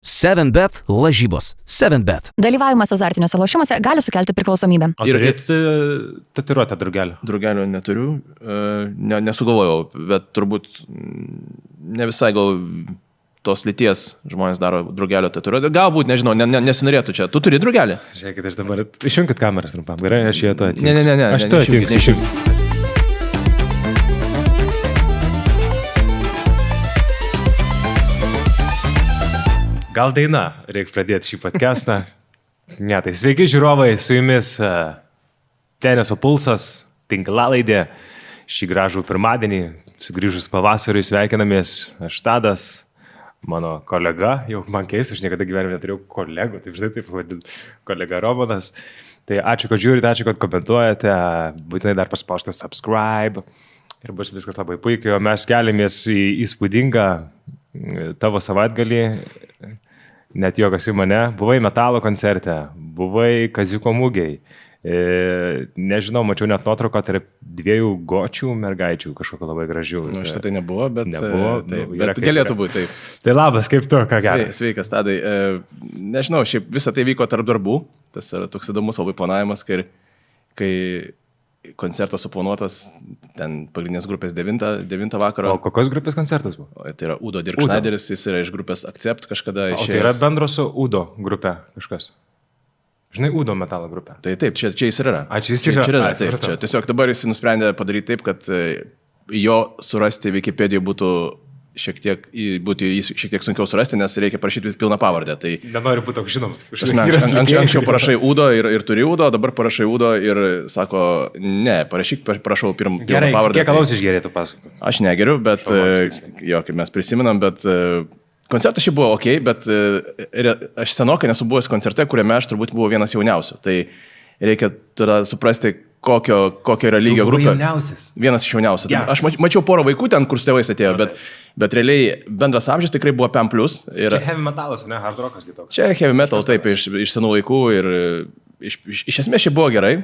7bet lažybos. 7bet. Dalyvavimas azartiniuose lošimuose gali sukelti priklausomybę. Ir tatuiruotę drugelio. Drugelio neturiu, nesugalvojau, bet turbūt ne visai gal tos lyties žmonės daro drugelio tatuiruotę. Galbūt, nežinau, nesinorėtų čia. Tu turi drugelį? Žiūrėkit, aš dabar išjungkit kameras trumpam. Gerai, aš jie to atjungsiu. Ne. Aš to atjungsiu. Gal daina, reikia pradėti šį podcastą. Ne, tai sveiki žiūrovai, su jumis Teniso pulsas, tinklalaidė. Šį gražų pirmadienį, sugrįžus pavasariui, sveikinamės. Aš Tadas, mano kolega, jau man keista, aš niekada gyvenime neturėjau kolegų, taip žinai, taip vadinu, kolega Romanas. Tai ačiū, kad žiūrite, ačiū, kad komentuojate, būtinai dar paspauskite subscribe ir bus viskas labai puikiai, o mes keliamės į įspūdingą tavo savaitgalį. Net juokas į mane, buvai metalo koncerte, buvai Kaziuko mugėj, nežinau, mačiau net nuotrauką tarp dviejų gočių mergaičių, kažkokio labai gražių. Nu, šitą tai nebuvo, bet bet galėtų būti taip. Tai labas, kaip tu, ką gali? Sveikas, Tadai. Nežinau, šiaip visą tai vyko tarp darbų, tas yra toks įdomus labai planavimas, kai koncertas suplanuotas, ten pagrindinės grupės 9 vakaro. O kokios grupės koncertas buvo? Tai yra Udo Dirkšnaideris, jis yra iš grupės Accept kažkada išėjęs. O tai yra bendro su Udo grupė kažkas? Žinai, Udo metalo grupė. Tai taip, čia jis ir yra. Čia jis ir yra. Taip, čia tiesiog dabar jis nusprendė padaryti taip, kad jo surasti Wikipedijoje būtų šiek tiek sunkiau surasti, nes reikia parašyti pilną pavardę. Tai nenoriu būti toks žinomas. Anksčiau parašai Udo ir turi Udo, dabar parašai Udo ir sako, ne, prašau pilną pavardę. Kiek alaus išgerėtų pasakoti? Aš negeriu, bet kaip mes prisimenam, bet koncertas šiaip buvo ok, bet aš senokai nesu buvęs koncerte, kuriame aš turbūt buvau vienas jauniausių. Tai reikia tada suprasti, kokio yra lygio grupė. Vienas iš jauniausių. Yeah. Aš mačiau porą vaikų ten, kur su tėvais atėjo, bet realiai bendras amžius tikrai buvo PM+. Ir čia heavy metalas, ne? Hard rockas kitoks. Čia heavy metal, taip, iš senų laikų ir iš esmės šiaip buvo gerai,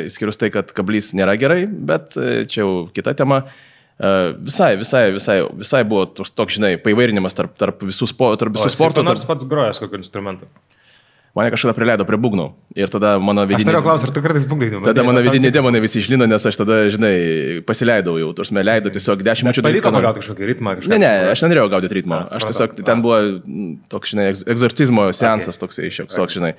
išskyrus tai, kad kablys nėra gerai, bet čia jau kita tema. Visai buvo toks, žinai, paįvairinimas tarp visų sportų. Pats grojas kokiu instrumentu? Mane kažkada prileido prie būgnų ir tada mano vidiniai... Aš norėjau klausti, ar tu kartais būgnai? Tada mano vidiniai demonai visi išlino, nes aš tada, žinai, pasileidau jau, tursime, leidau tiesiog 10 minučių... Pavyko pagauti kažkokį ritmą? Ne, aš nenorėjau gauti ritmą. Aš tiesiog, ten buvo toks, žinai, egzorcizmo seansas toksai, toks, žinai.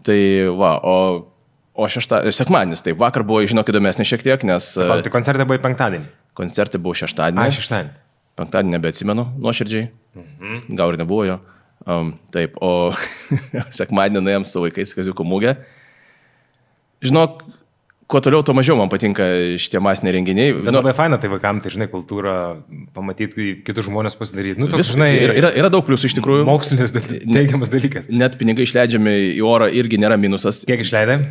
Tai va, o sekmadienis, tai vakar buvo, žinok, įdomesnis šiek tiek, nes... Tai koncertai buvo penktadienį? Koncertai buvo šeštadienį. Šeštadienį. Penktadienį nebeatsimenu, nuoširdžiai. Gal ir nebuvo jo. Taip, o sekmadienį nuėjom su vaikais Kaziuko mugę. Žinok, kuo toliau, tuo mažiau man patinka šitie masiniai renginiai. Bet labai faina, tai vaikam, tai žinai, kultūrą, pamatyti, kitus žmonės pasidaryti. Nu, toks, žinai, yra daug pliusų iš tikrųjų. Mokslinis, teigiamas dalykas. Net pinigai išleidžiami į orą irgi nėra minusas. Kiek išleidai?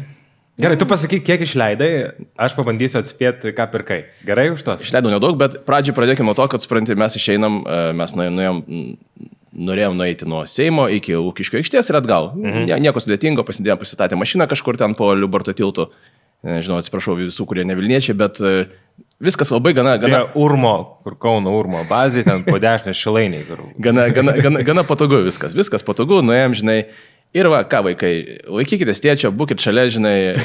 Gerai, tu pasakyk, kiek išleidai, aš pabandysiu atspėti, ką pirkai. Gerai už tos? Išleidau nedaug, bet pradžiai pradėkime nuo to, kad supranti, mes išeinam, mes norėjom nueiti nuo Seimo iki Ūkiškio aikštės ir atgal. Nieko sudėtingo, pasistatė mašiną kažkur ten po Liubarto tiltu. Nežinau, atsiprašau visų, kurie ne Vilniečiai, bet viskas labai gana... Urmo, kur Kauno Urmo bazė, ten po dešinės Šilainiai. Gana patogu viskas. Viskas patogu, nuėjom, žinai. Ir va, ką vaikai, laikykitės tėčio, būkit šalia, žinai,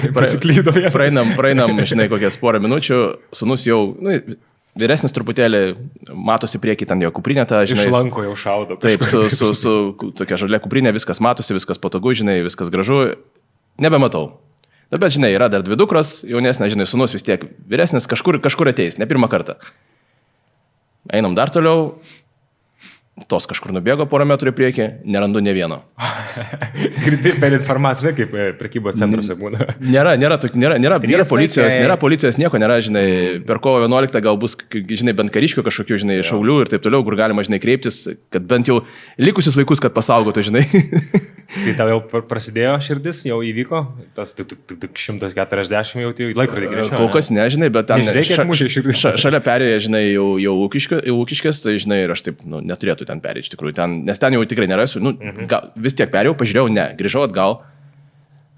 praeinam, žinai, kokias porą minučių, sūnus jau, vyresnis truputėlį, matosi priekį ten jo kuprinė, ta, žinai. Iš lanko jau šaudo. Taip, su tokia žalia kuprinė, viskas matosi, viskas patogu, žinai, viskas gražu, nebematau. Nu, bet, žinai, yra dar 2 dukros, jaunesnė, žinai, sūnus vis tiek vyresnis, kažkur ateis, ne pirmą kartą. Einam dar toliau. Tos kažkur nubėgo porą metrų į priekį, nerandu ne vieno. Greitai per informaciją, kaip prekybos centruose būna. Nėra policijos, nieko nėra, žinai, per kovo 11 gal bus, žinai, bent kariškių kažkokių, žinai, šaulių ir taip toliau, kur galima, žinai, kreiptis, kad bent jau likusius vaikus, kad pasaugotų, žinai. Tai tau jau prasidėjo širdis, jau įvyko, tas 140 jau laikrodį grįžti. Kol kas nežinai, bet ten šalia perėjo, žinai, jau ūkiškės, tai, žinai, ir aš taip, neturėtų ten perėti iš tikrųjų, nes ten jau tikrai nerasiu, vis tiek perėjau, pažiūrėjau, ne, grįžau atgal,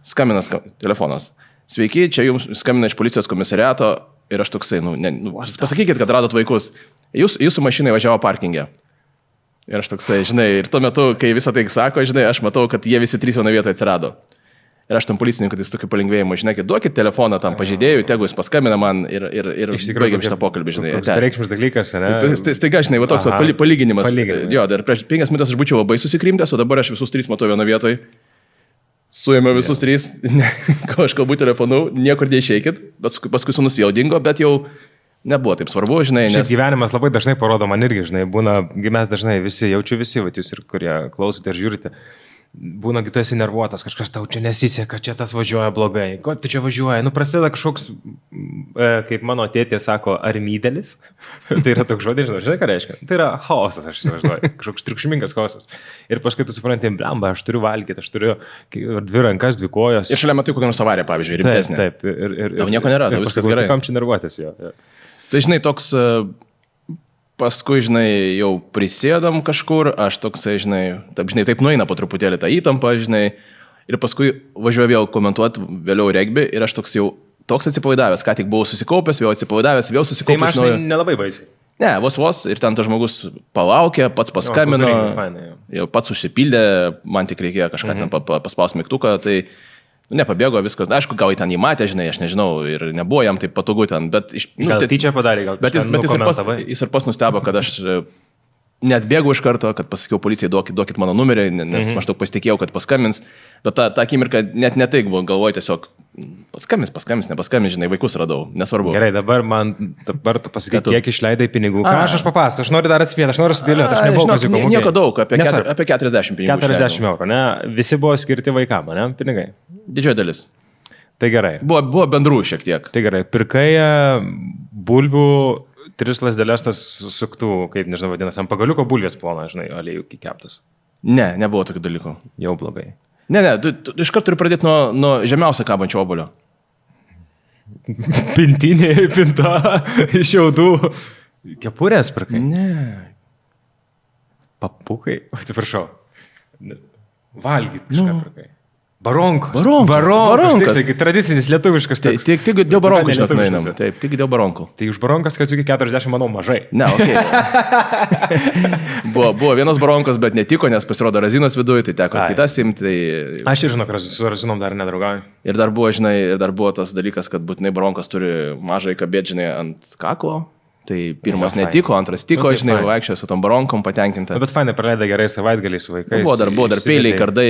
skambina telefonas. Sveiki, čia jums skambina iš policijos komisariato ir aš toksai, pasakykit, kad radot vaikus. Jūsų mašinai važiavo parkingė. Ir aš toksai, žinai, ir tuo metu, kai visą tai sako, žinai, aš matau, kad jie visi 3 vienoje vietoje atsirado. Ir aš tam policininkui, tai su tokiu palengvėjimu, žinai, duokit telefoną tam pažeidėjui, tegu jis paskambina man ir baigiam šitą pokalbį, žinai. Tai reikšmis dalykas, ne? Staiga, žinai, va toks palyginimas. Jo, dar prieš 5 minutės aš būčiau labai susikrimtęs, o dabar aš visus 3 matau vienoje vietoje. Suėmė visus 3, ko aš kalbu telefonu, niekur neišeikit, bet paskui sūnus jau dingo, bet jau nebuvo taip svarbu, žinai. Nes gyvenimas labai dažnai parodo man irgi, žinai, būna, mes dažnai visi, jaučiu visi, va jūs ir kurie klausote ir žiūrite. Būna, tu esi nervuotas, kažkas tau čia nesiseka, čia tas važiuoja blogai, ko tu čia važiuoji, prasideda kažkoks, kaip mano tėtė sako, armydelis, tai yra toks žodis, žinai, ką reiškia, tai yra chaosas, aš įsivaizduoju, kažkoks triukšmingas chaosas. Ir paskui tu supranti, blemba, aš turiu valgyti, aš turiu 2 rankas, 2 kojos. Ir šalia matai kokią nors avariją, pavyzdžiui, rimtesnė. Taip, ir tau nieko nėra, tau viskas gerai. Kam čia nervuotis jo. Tai žinai, toks... Paskui, žinai, jau prisėdam kažkur, aš toksai, žinai, taip nueina po truputėlį tą įtampą, žinai, ir paskui važiuoju vėl komentuoti vėliau regbį ir aš toks atsipalaidavęs, ką tik buvau susikaupęs, vėl atsipalaidavęs, vėl susikaupęs. Tai man nelabai baisiai. Ne, vos ir ten tas žmogus palaukė, pats paskambino, jau pats užsipildė, man tik reikėjo kažką ten paspausti mygtuką, tai... Nepabėgo viskas, aišku, gal ten jį matė, žinai, aš nežinau, ir nebuvo jam taip patogu ten, bet... Gal tyčia padarė, gal bet jis ir pas nustebo, kad aš net bėgu iš karto, kad pasakiau policijai, duokit mano numerį, nes maždaug pasitikėjau, kad paskambins, bet tą akimirką net netaip buvo, galvoju tiesiog, paskambins, nepaskambins, žinai, vaikus radau, nesvarbu. Gerai, dabar tu pasakai, kiek išleidai pinigų. Ką aš papasakosiu, aš noriu dar atspėti, aš noriu sudėlioti, aš nebuvau pasikomokėjęs. Nieko daug, apie 40 pinigų. 40 eurų, ne? Visi buvo skirti vaikam, ne? Pinigai. Didžioji dalis. Tai gerai. Buvo bendrų šiek tiek. Tai gerai, pirkai bulvių 3 lasdelės tas suktų, kaip nežinau vadinasi, ant pagaliuko bulvės plona, žinai, aliejų keptas. Ne, nebuvo tokių dalykų. Jau blogai. Ne, tu iš karto turi pradėti nuo žemiausio kabančio obuolio. Pintinė, pinta, iš jaudų. Kepurės pirkai? Ne. Papukai? Atsiprašau. Valgyti kažką pirkai. Baronkas. Taip, tradicinis lietuviškas. Tik dėl baronkų žinot nueinam. Taip, tik dėl baronkų. Tai už baronkas, kad iki 40, manau, mažai. Ne, okei. Buvo vienas baronkas, bet netiko, nes pasirodo razinos viduje, tai teko kitas imti. Tai... Aš ir žinau, kad su razinom dar nedraugauju. Ir dar buvo tas dalykas, kad būtinai baronkas turi mažai kabėti, žinai, ant kaklo. Tai pirmas netiko, antras tiko, žinai, vaikščiojo su tom baronkom patenkinta. Bet fainai praleido gerai savaitgalį su vaikais. Buvo dar peiliai, kardai,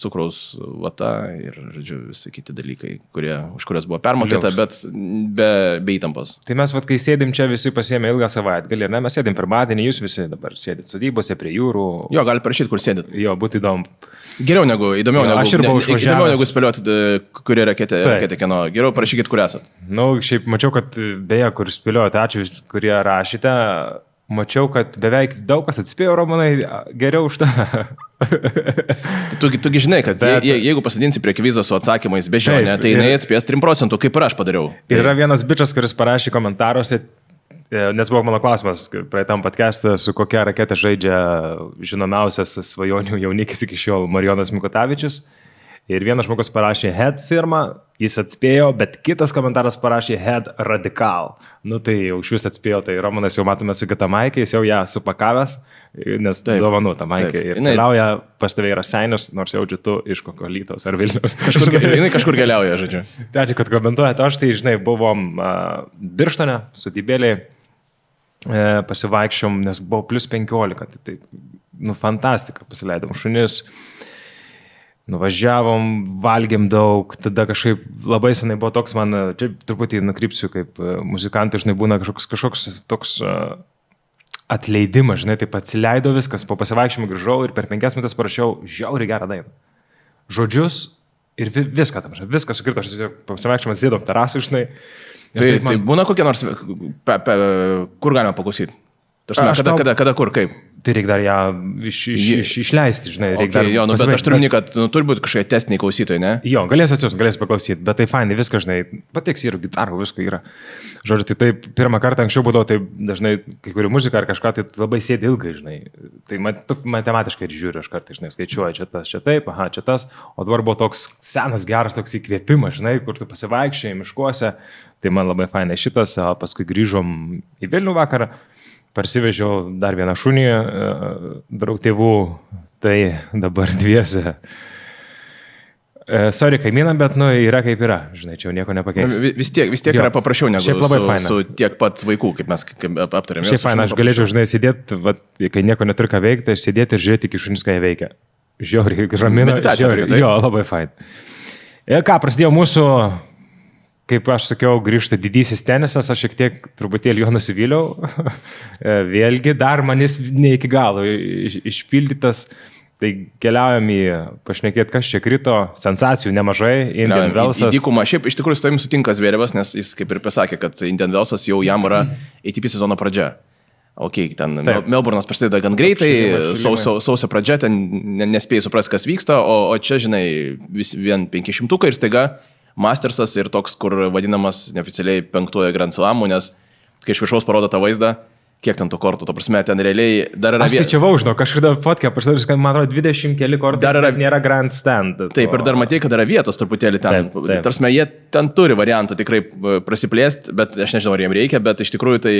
cukraus vata ir, žodžiu, visi kiti dalykai, už kurias buvo permokėta, bet be įtampos. Tai mes, kai sėdim čia, visi pasiėmė ilgą savaitgalį, ir mes sėdim pirmadienį, jūs visi dabar sėdit sodybose prie jūrų. Jo, gali parašyti, kur sėdit. Jo, būtų įdomu. Įdomiau negu spėlioti, kuri raketė kieno. Geriau parašykit, kur esat. Šiaip mačiau, kad beje, kur spėliojate, ačiū vis, kurie rašyte, mačiau, kad beveik daug kas atspėjo, Romanai, geriau už tą. Tugi žinai, kad jeigu pasidinsi prie kvizo su atsakymais bežionė, tai jinai atspės 3%, kaip ir aš padariau. Ir yra vienas bičas, kuris parašė komentaruose, nes buvo mano klausimas praeitam podcast'e, su kokia raketė žaidžia žinomiausias svajonių jaunikis iki šiol Marijonas Mikutavičius. Ir vienas žmogus parašė Head firma, jis atspėjo, bet kitas komentaras parašė Head Radical. Tai jau iš vis atspėjo, tai Romanas jau matome su kita Maikė, jis jau ją supakavęs, nes dovanų tą Maikė. Ir keliauja, pas tave yra Seinis, nors jaučiu tu iš kokio Lytaus ar Vilniaus. Jinai kažkur keliauja, žodžiu. Tai ačiū, kad komentuojate. Aš tai, žinai, buvom Birštone su Dybėliai, pasivaikščiom, nes buvo plus 15. Tai fantastika, pasileidom šunis. Nuvažiavom, valgėm daug, tada kažkaip labai senai buvo toks man, čia truputį nukrypsiu, kaip muzikantai, žinai, būna kažkoks toks atleidimas, žinai, taip atsileido viskas, po pasivaikščiojimo grįžau ir per 5 minutės parašiau žiauriai gerą dainą. Žodžius ir viską tam, viskas sukrito, aš pasivaikščiojom, sėdom terasų, žinai. Tai būna kokie nors, kur galima paklausyti? Kada, kur, kaip? Tai reikia dar ją išleisti, žinai. Bet aš turiu minį, kad turi būti kažkokie testiniai klausytojai, ne? Jo, galėsiu atsiųsti, galėsiu paklausyti, bet tai fainai, viskas, žinai, pateiks ir gitarų, visko yra. Žodžiu, tai taip, pirmą kartą anksčiau būdavo, tai dažnai, kai kuri muzika ar kažką, tai labai sėdi ilgai, žinai. Tai matematiškai ir žiūriu, aš kartais, žinai, skaičiuoju, čia tas, čia taip, aha, čia tas, o dabar buvo toks senas, geras toks įkvėpimas, žinai, kur tu pasivaikščiai miškuose, tai man labai fainai šitas, paskui grįžom į Vilnių vakarą. parsivežiau dar vieną šunį, draug tėvų, tai dabar dviese. Sorry, kaimynam, bet yra kaip yra, žinai, čia jau nieko nepakeis. Vis tiek yra paprasčiau negu su tiek pat vaikų, kaip mes aptarėme. Šiaip faina, aš galėčiau, žinai, sėdėti, kai nieko neturiu ką veikti, aš sėdėti ir žiūrėti, iki šunis ką jie veikia. Žiauriai, ramina. Jo, labai fain. Ir ką, prasidėjo mūsų, kaip aš sakiau, grįžta didysis tenisas, aš šiek tiek truputėlį jo nusivyliau. Vėlgi, dar manis ne iki galo išpildytas. Tai keliaujam į pašnekėti, kas čia krito, sensacijų nemažai, Indian Wellsas. Į dykumą, šiaip iš tikrųjų su tavim sutinka Zverevas, nes jis kaip ir pasakė, kad Indian Wellsas jau jam yra ATP sezono pradžia. Ok, ten Melburnas prasideda gan greitai, sausio pradžia, ten nespėjai suprasti, kas vyksta, o čia, žinai, vien 500 ir staiga Mastersas ir toks, kur vadinamas neoficialiai 5-ojo Grand Slamu, nes kai iš viršaus parodo tą vaizdą, kiek ten tų kortų, to prasme, ten realiai dar yra... Aš skaičiavau, žinau, kažkada fotkę, kad man atrodo 20 keli kortų, dar nėra Grand Stand. Taip, ir dar matei, kad yra vietos truputėlį ten. Taip. Tarsime, jie ten turi variantų tikrai prasiplėsti, bet aš nežinau, ar jiems reikia, bet iš tikrųjų tai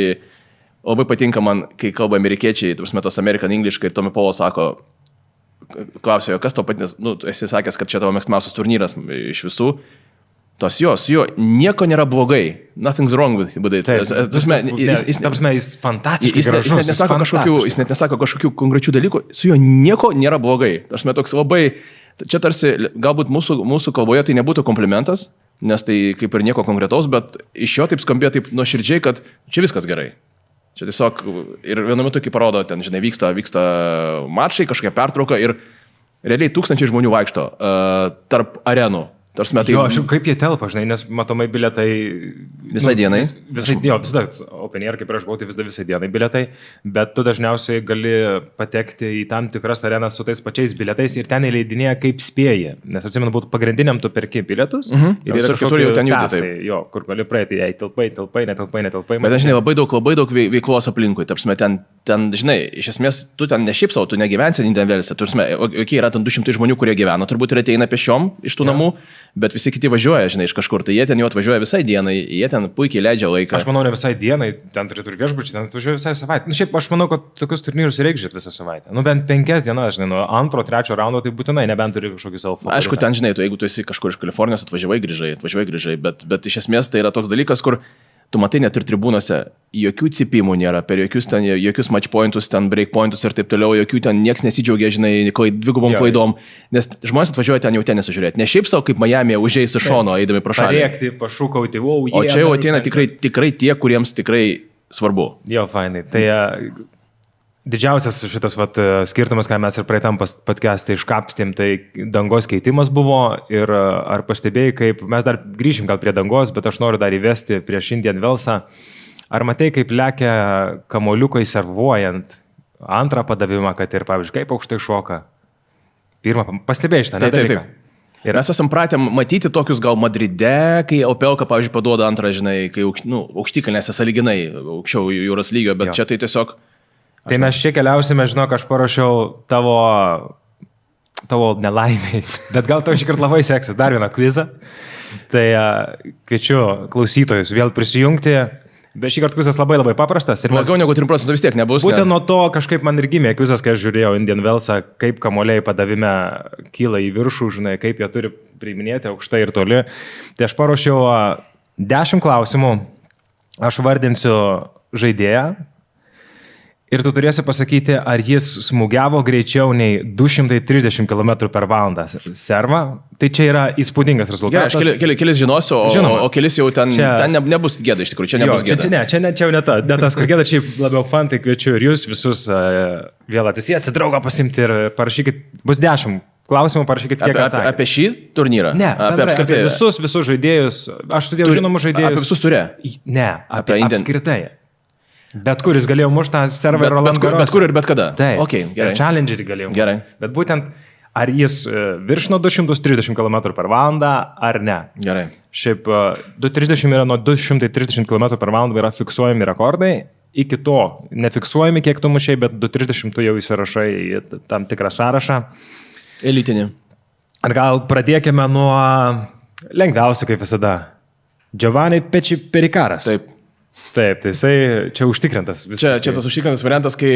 labai patinka man, kai kalba amerikiečiai, tarsime, tos American English, kai Tommy Paulo sako, klausia, kas to patinės, esi sakęs, kad čia tavo mėgstamiausias turnyras iš visų. Tos jo, nieko nėra blogai. Nothing's wrong with it. Jis fantastiškai gražus. Jis net nesako kažkokių konkrečių dalykų. Su juo nieko nėra blogai. Toks labai... Čia tarsi, galbūt mūsų kalboje tai nebūtų komplimentas, nes tai kaip ir nieko konkretaus, bet iš jo taip skambėjo taip nuoširdžiai, kad čia viskas gerai. Čia tiesiog... Ir vienu metu, kai parodo, ten, žinai, vyksta mačai, kažkokia pertrauka ir realiai 1000 žmonių vaikšto tarp arenų. Jo, aš kaip jie telpa, žinai, nes matomai bilietai... Visai dienai? Visada Open Air, kaip ir aš buvau, tai visai dienai bilietai, bet tu dažniausiai gali patekti į tam tikras arenas su tais pačiais bilietais ir ten įleidinėja kaip spėji. Nes atsimenu, būtų pagrindiniam tu perki bilietus ir yra kažkokie tasai, jo, kur gali praeiti, jei netelpai. Bet žinai, labai daug veiklos aplinkui. Tarpsime, ten, žinai, iš esmės, tu ten ne šiaip savo, tu negyvensi Indian Wellse. Yra ten 200 žmonių, kurie gyvena, turbūt ir ateina pešiom iš tų namų. Bet visi kiti važiuoja, žinai, iš kažkur, tai jie ten jau atvažiuoja visai dienai, jie ten puikiai leidžia laiką. Aš manau, ne visai dienai, ten turi viešbučiai, ten atvažiuoja visai savaitę. Šiaip aš manau, kad tokius turnyrus reikia žiūrėti visą savaitę. Bent 5 dienas, žinai, nuo 2-3 raundo tai būtinai, nebent turi kažkokį savo fokusą. Aišku, ten, žinai, jeigu tu esi kažkur iš Kalifornijos, atvažiavai grįžai, bet iš esmės tai yra toks dalykas, kur tu matai net ir tribūnose, jokių cipimų nėra, per jokius match pointus, ten break pointus ir taip toliau, jokių ten nieks nesidžiaugia, žinai, dvigubom klaidom, nes žmonės atvažiuoja ten jau tenisą žiūrėti. Ne šiaip savo kaip Miami užeis iš šono, eidami pro šalį. Rėkti, pašūkauti, wow, o čia jau ateina tikrai tie, kuriems tikrai svarbu. Jo, fainai. Tai didžiausias šitas skirtumas, ką mes ir praeitam podcast'e iškapstėm, tai dangos keitimas buvo ir ar pastebėjai, kaip mes dar grįšim gal prie dangos, bet aš noriu dar įvesti prieš Indian Wellsą. Ar matai, kaip lekia kamoliukai servuojant antrą padavimą, kad ir, pavyzdžiui, kaip aukštai šoka? Pirmą, pastebėjai šitą dalyką? Ir mes esam pratę matyti tokius gal Madride, kai Opelka, pavyzdžiui, paduoda antrą, žinai, kai aukštikalnėse sąlyginai aukščiau jūros lygio, bet čia tai tiesiog... Tai mes čia keliausime, žinok, aš parašiau tavo nelaimiai, bet gal tau šį kartą labai seksis dar vieną kvizą. Tai kviečiu klausytojus vėl prisijungti, bet šį kartą kvizas labai paprastas. Daugiau negu 3% vis tiek nebus. Būtent nuo to kažkaip man ir gimė kvizas, kai aš žiūrėjau Indian Wellsą, kaip kamuoliai padavime kyla į viršų, žinai, kaip jie turi priiminėti aukštai ir toli. Tai aš parašiau 10 klausimų, aš vardinsiu žaidėją. Ir tu turėsi pasakyti, ar jis smūgiavo greičiau nei 230 km/h servą. Tai čia yra įspūdingas rezultatas. Gerai, aš kelis žinosiu, o kelis jau ten nebus gėda iš tikrųjų. Čia nebus gėda. Čia jau ne tas, kur gėda, čia labiau fan, tai kviečiu ir jūs visus vėl atsisėsti, draugą pasimti ir parašykit, bus 10 klausimų, parašykit kiek atsakymų. Apie šį turnyrą? Ne, apie visus žaidėjus. Aš studijau žinomus žaidėjus. Apie visus turė? Ne, apie apskritai. Bet kuris galėjo mušti tą servą ir Roland Garros. Bet kur ir bet kada. Taip, okay, gerai. Challengerį galėjo mušti. Gerai. Bet būtent, ar jis viršino 230 km/h ar ne. Gerai. Šiaip 230 yra nuo 230 km/h yra fiksuojami rekordai. Iki to nefiksuojami, kiek tu mušiai, bet 230 tu jau įsirašai į tam tikrą sąrašą. Elitinį. Ar gal pradėkime nuo lengviausio, kaip visada. Giovanni Perikaras. Taip. Taip, tai jisai čia užtikrintas. Čia tas užtikrintas variantas, kai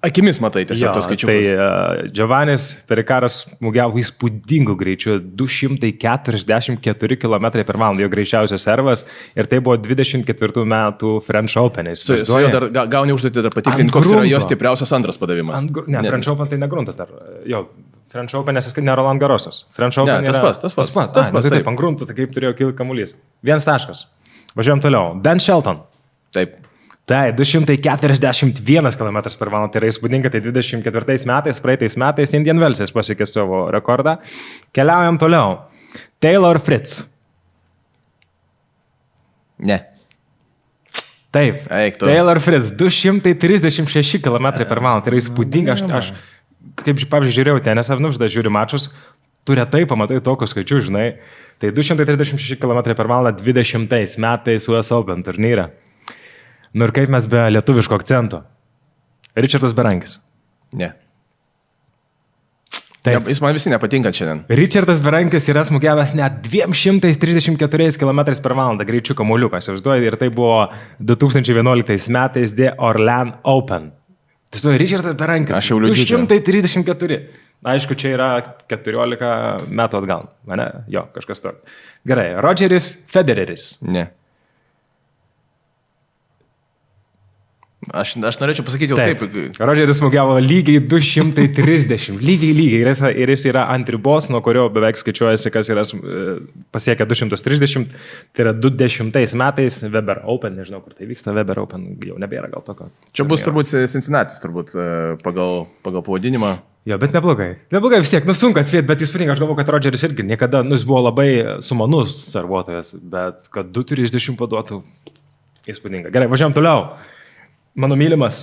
akimis matai tiesiog tos skaičiukus. Tai Giovannis Perikaras smūgiavo įspūdingų greičių 244 km/h, jo greičiausias servas ir tai buvo 24 metų French Open. Su juo dar gauni užduotį dar patikrinti, koks yra jo stipriausias antras padavimas. Ne, French Open tai negrunta dar. Jo, French Open ne Roland Garrosas. French Open ne, tas pats. Taip, ant grunto, tai kaip turėjo kilti kamuolys. 1 taškas. Važiuojam toliau. Ben Shelton. Taip. Tai 241 km/h, tai yra įspūdinga, tai 24 metais, praeitais metais Indian Wells'as pasiekė savo rekordą. Keliaujam toliau. Taylor Fritz. Ne. Taip. Taylor Fritz, 236 km/h, tai yra įspūdinga. Aš kaip, pavyzdžiui, žiūrėjau tenisą, žinai, žiūriu mačus, tu retai pamatai tokius skaičius, žinai. Tai 236 km/h 20 metais US Open turnyre. Nu ir kaip mes be lietuviško akcento? Richardas Berankis. Ne. Taip. Jis man visi nepatinka šiandien. Richardas Berankis yra smūgiavęs net 234 km/h greičiu kamuoliukas. Ir tai buvo 2011 metais The Orleans Open. Tai Richardas Berankis. Aš jau liūdžiu. 234. Aišku, čia yra 14 metų atgal. Ne? Jo, kažkas to. Gerai. Rodžeris Federeris. Ne. Aš norėčiau pasakyti jau taip. Rodžeris smūgiavo lygiai 230. Lygiai. Ir jis yra ant ribos, nuo kurio beveik skaičiuojasi, kas yra pasiekę 230. Tai yra 20 metais Weber Open. Nežinau, kur tai vyksta. Weber Open jau nebėra gal tokio. Čia bus turbūt Cincinnati's, turbūt pagal pavadinimą. Jo, bet neblogai. Neblogai vis tiek, sunku atspėti, bet įspūdinga, aš galvoju, kad Rodžeris irgi niekada, jis buvo labai sumanus servuotojas, bet kad 230 paduotų, įspūdinga. Gerai, važiuojam toliau. Mano mylimas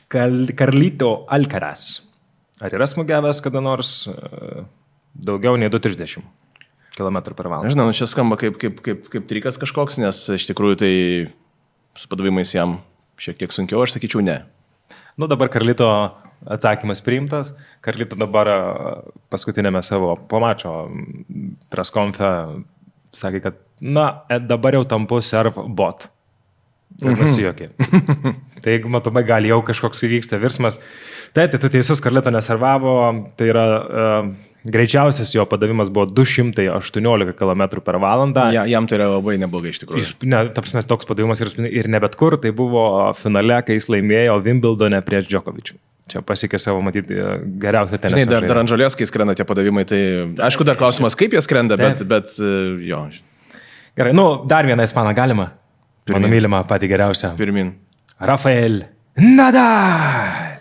Carlito Alcaraz. Ar yra smūgiavęs kada nors daugiau nei 230 km/h? Nežinau, čia skamba kaip trikas kažkoks, nes iš tikrųjų tai su padavimais jam šiek tiek sunkiau, aš sakyčiau ne. Nu dabar Carlito atsakymas priimtas. Carlito dabar paskutinėme savo pomačio preskonfe sakė, kad dabar jau tampu serv bot. Ir nusijokė. Tai jeigu matomai gali jau kažkoks įvyksta virsmas. Tai tu teisus, Carlito neservavo, tai yra greičiausias jo padavimas buvo 218 km/h. Jam tai yra labai neblogai iš tikrųjų. Tapsime, toks padavimas ir ne bet kur, tai buvo finale, kai jis laimėjo Wimbledone prieš Djokovičių. Čia pasiekė savo, matyti, geriausią tenisą. Žinai, dar ant žolės, kai skrenda tie padavimai, tai aišku, dar klausimas, kaip jie skrenda, bet jo. Gerai, dar vieną ispaną galima. Mano mylima pati geriausia. Pirmin. Rafael Nadal.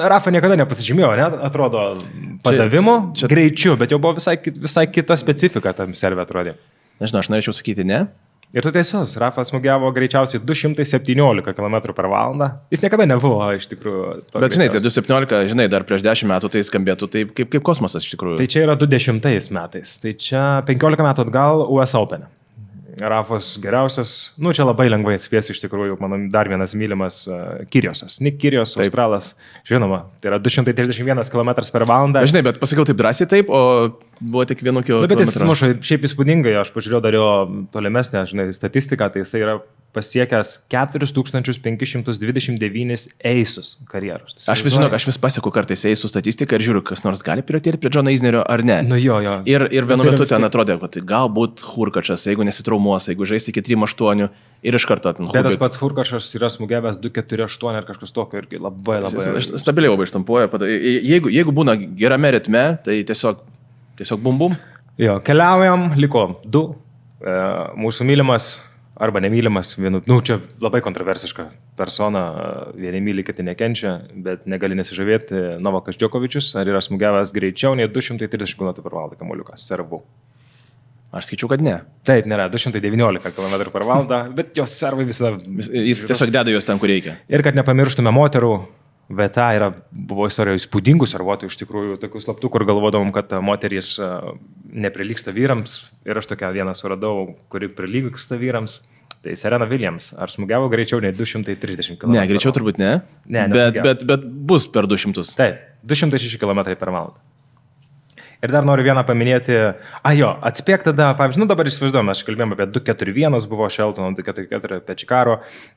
Rafa niekada nepasižymėjo, ne? Atrodo, padavimu, greičiu, bet jau buvo visai kita specifika tam serve atrodė. Nežinau, aš norėčiau sakyti ne. Ir tu teisus, Rafa smūgiavo greičiausiai 217 km/h. Jis niekada nebuvo, iš tikrųjų. Bet žinai, tai 217, žinai, dar prieš 10 metų tai skambėtų taip kaip kosmosas iš tikrųjų. Tai čia yra 20 metais, tai čia 15 metų atgal US Open. Rafos geriausias, čia labai lengvai atspės iš tikrųjų, mano dar vienas mylimas Kyrgiosas. Nick Kyrgios, australas, žinoma, tai yra 231 km/h. Žinai, bet pasakiau taip drąsiai taip, o buvo tik 1 km. Bet jis muša šiaip įspūdingai, aš pažiūrėjau dar jo tolimesnę, statistiką, tai jis yra pasiekęs 4529 eisus karjeros. Aš vis pasieku kartais eisų statistiką ir žiūriu, kas nors gali priartėti prie Džono Isnerio ar ne. Jo. Ir vienu metu ten atrodė, kad galbūt Hurkačas, jeigu nesitraumuos, jeigu žais iki 3-8 ir iš karto ten. Bet tas pats Hurkačas yra smūgiavęs 2-4-8 ar kažkas tokio irgi labai. Stabiliai labai ištampuoja. Jeigu būna gerame ritme, tai tiesiog bum. Jo, keliaujam, liko 2. Mūsų mylimas arba nemylimas, čia labai kontroversiška persona, vieni myli, kiti nekenčia, bet negali nesižavėti Novakas Djokovičius, ar yra smūgiavęs greičiau nei 230 km/h kamuoliukas servu. Aš skaičiu, kad ne. Taip, nėra, 219 km/h, bet jos servai visada... Jis tiesiog deda juos ten, kur reikia. Ir kad nepamirštume moterų, VTA buvo istorijoje įspūdingų servuotojų, iš tikrųjų, tokių slaptų, kur galvodavom, kad moterys neprilygsta vyrams. Ir aš tokią vieną suradau, kuri prilygsta vyrams. Tai Serena Williams. Ar smūgiavo greičiau nei 230 km? Ne, greičiau turbūt ne. Bet bus per 200. Taip, 206 km/h. Ir dar noriu vieną paminėti, atspėk tada, pavyzdžiui, dabar įsivaizduojame, aš kalbėjome apie 241 buvo Sheltono, 244 apie Čikaro,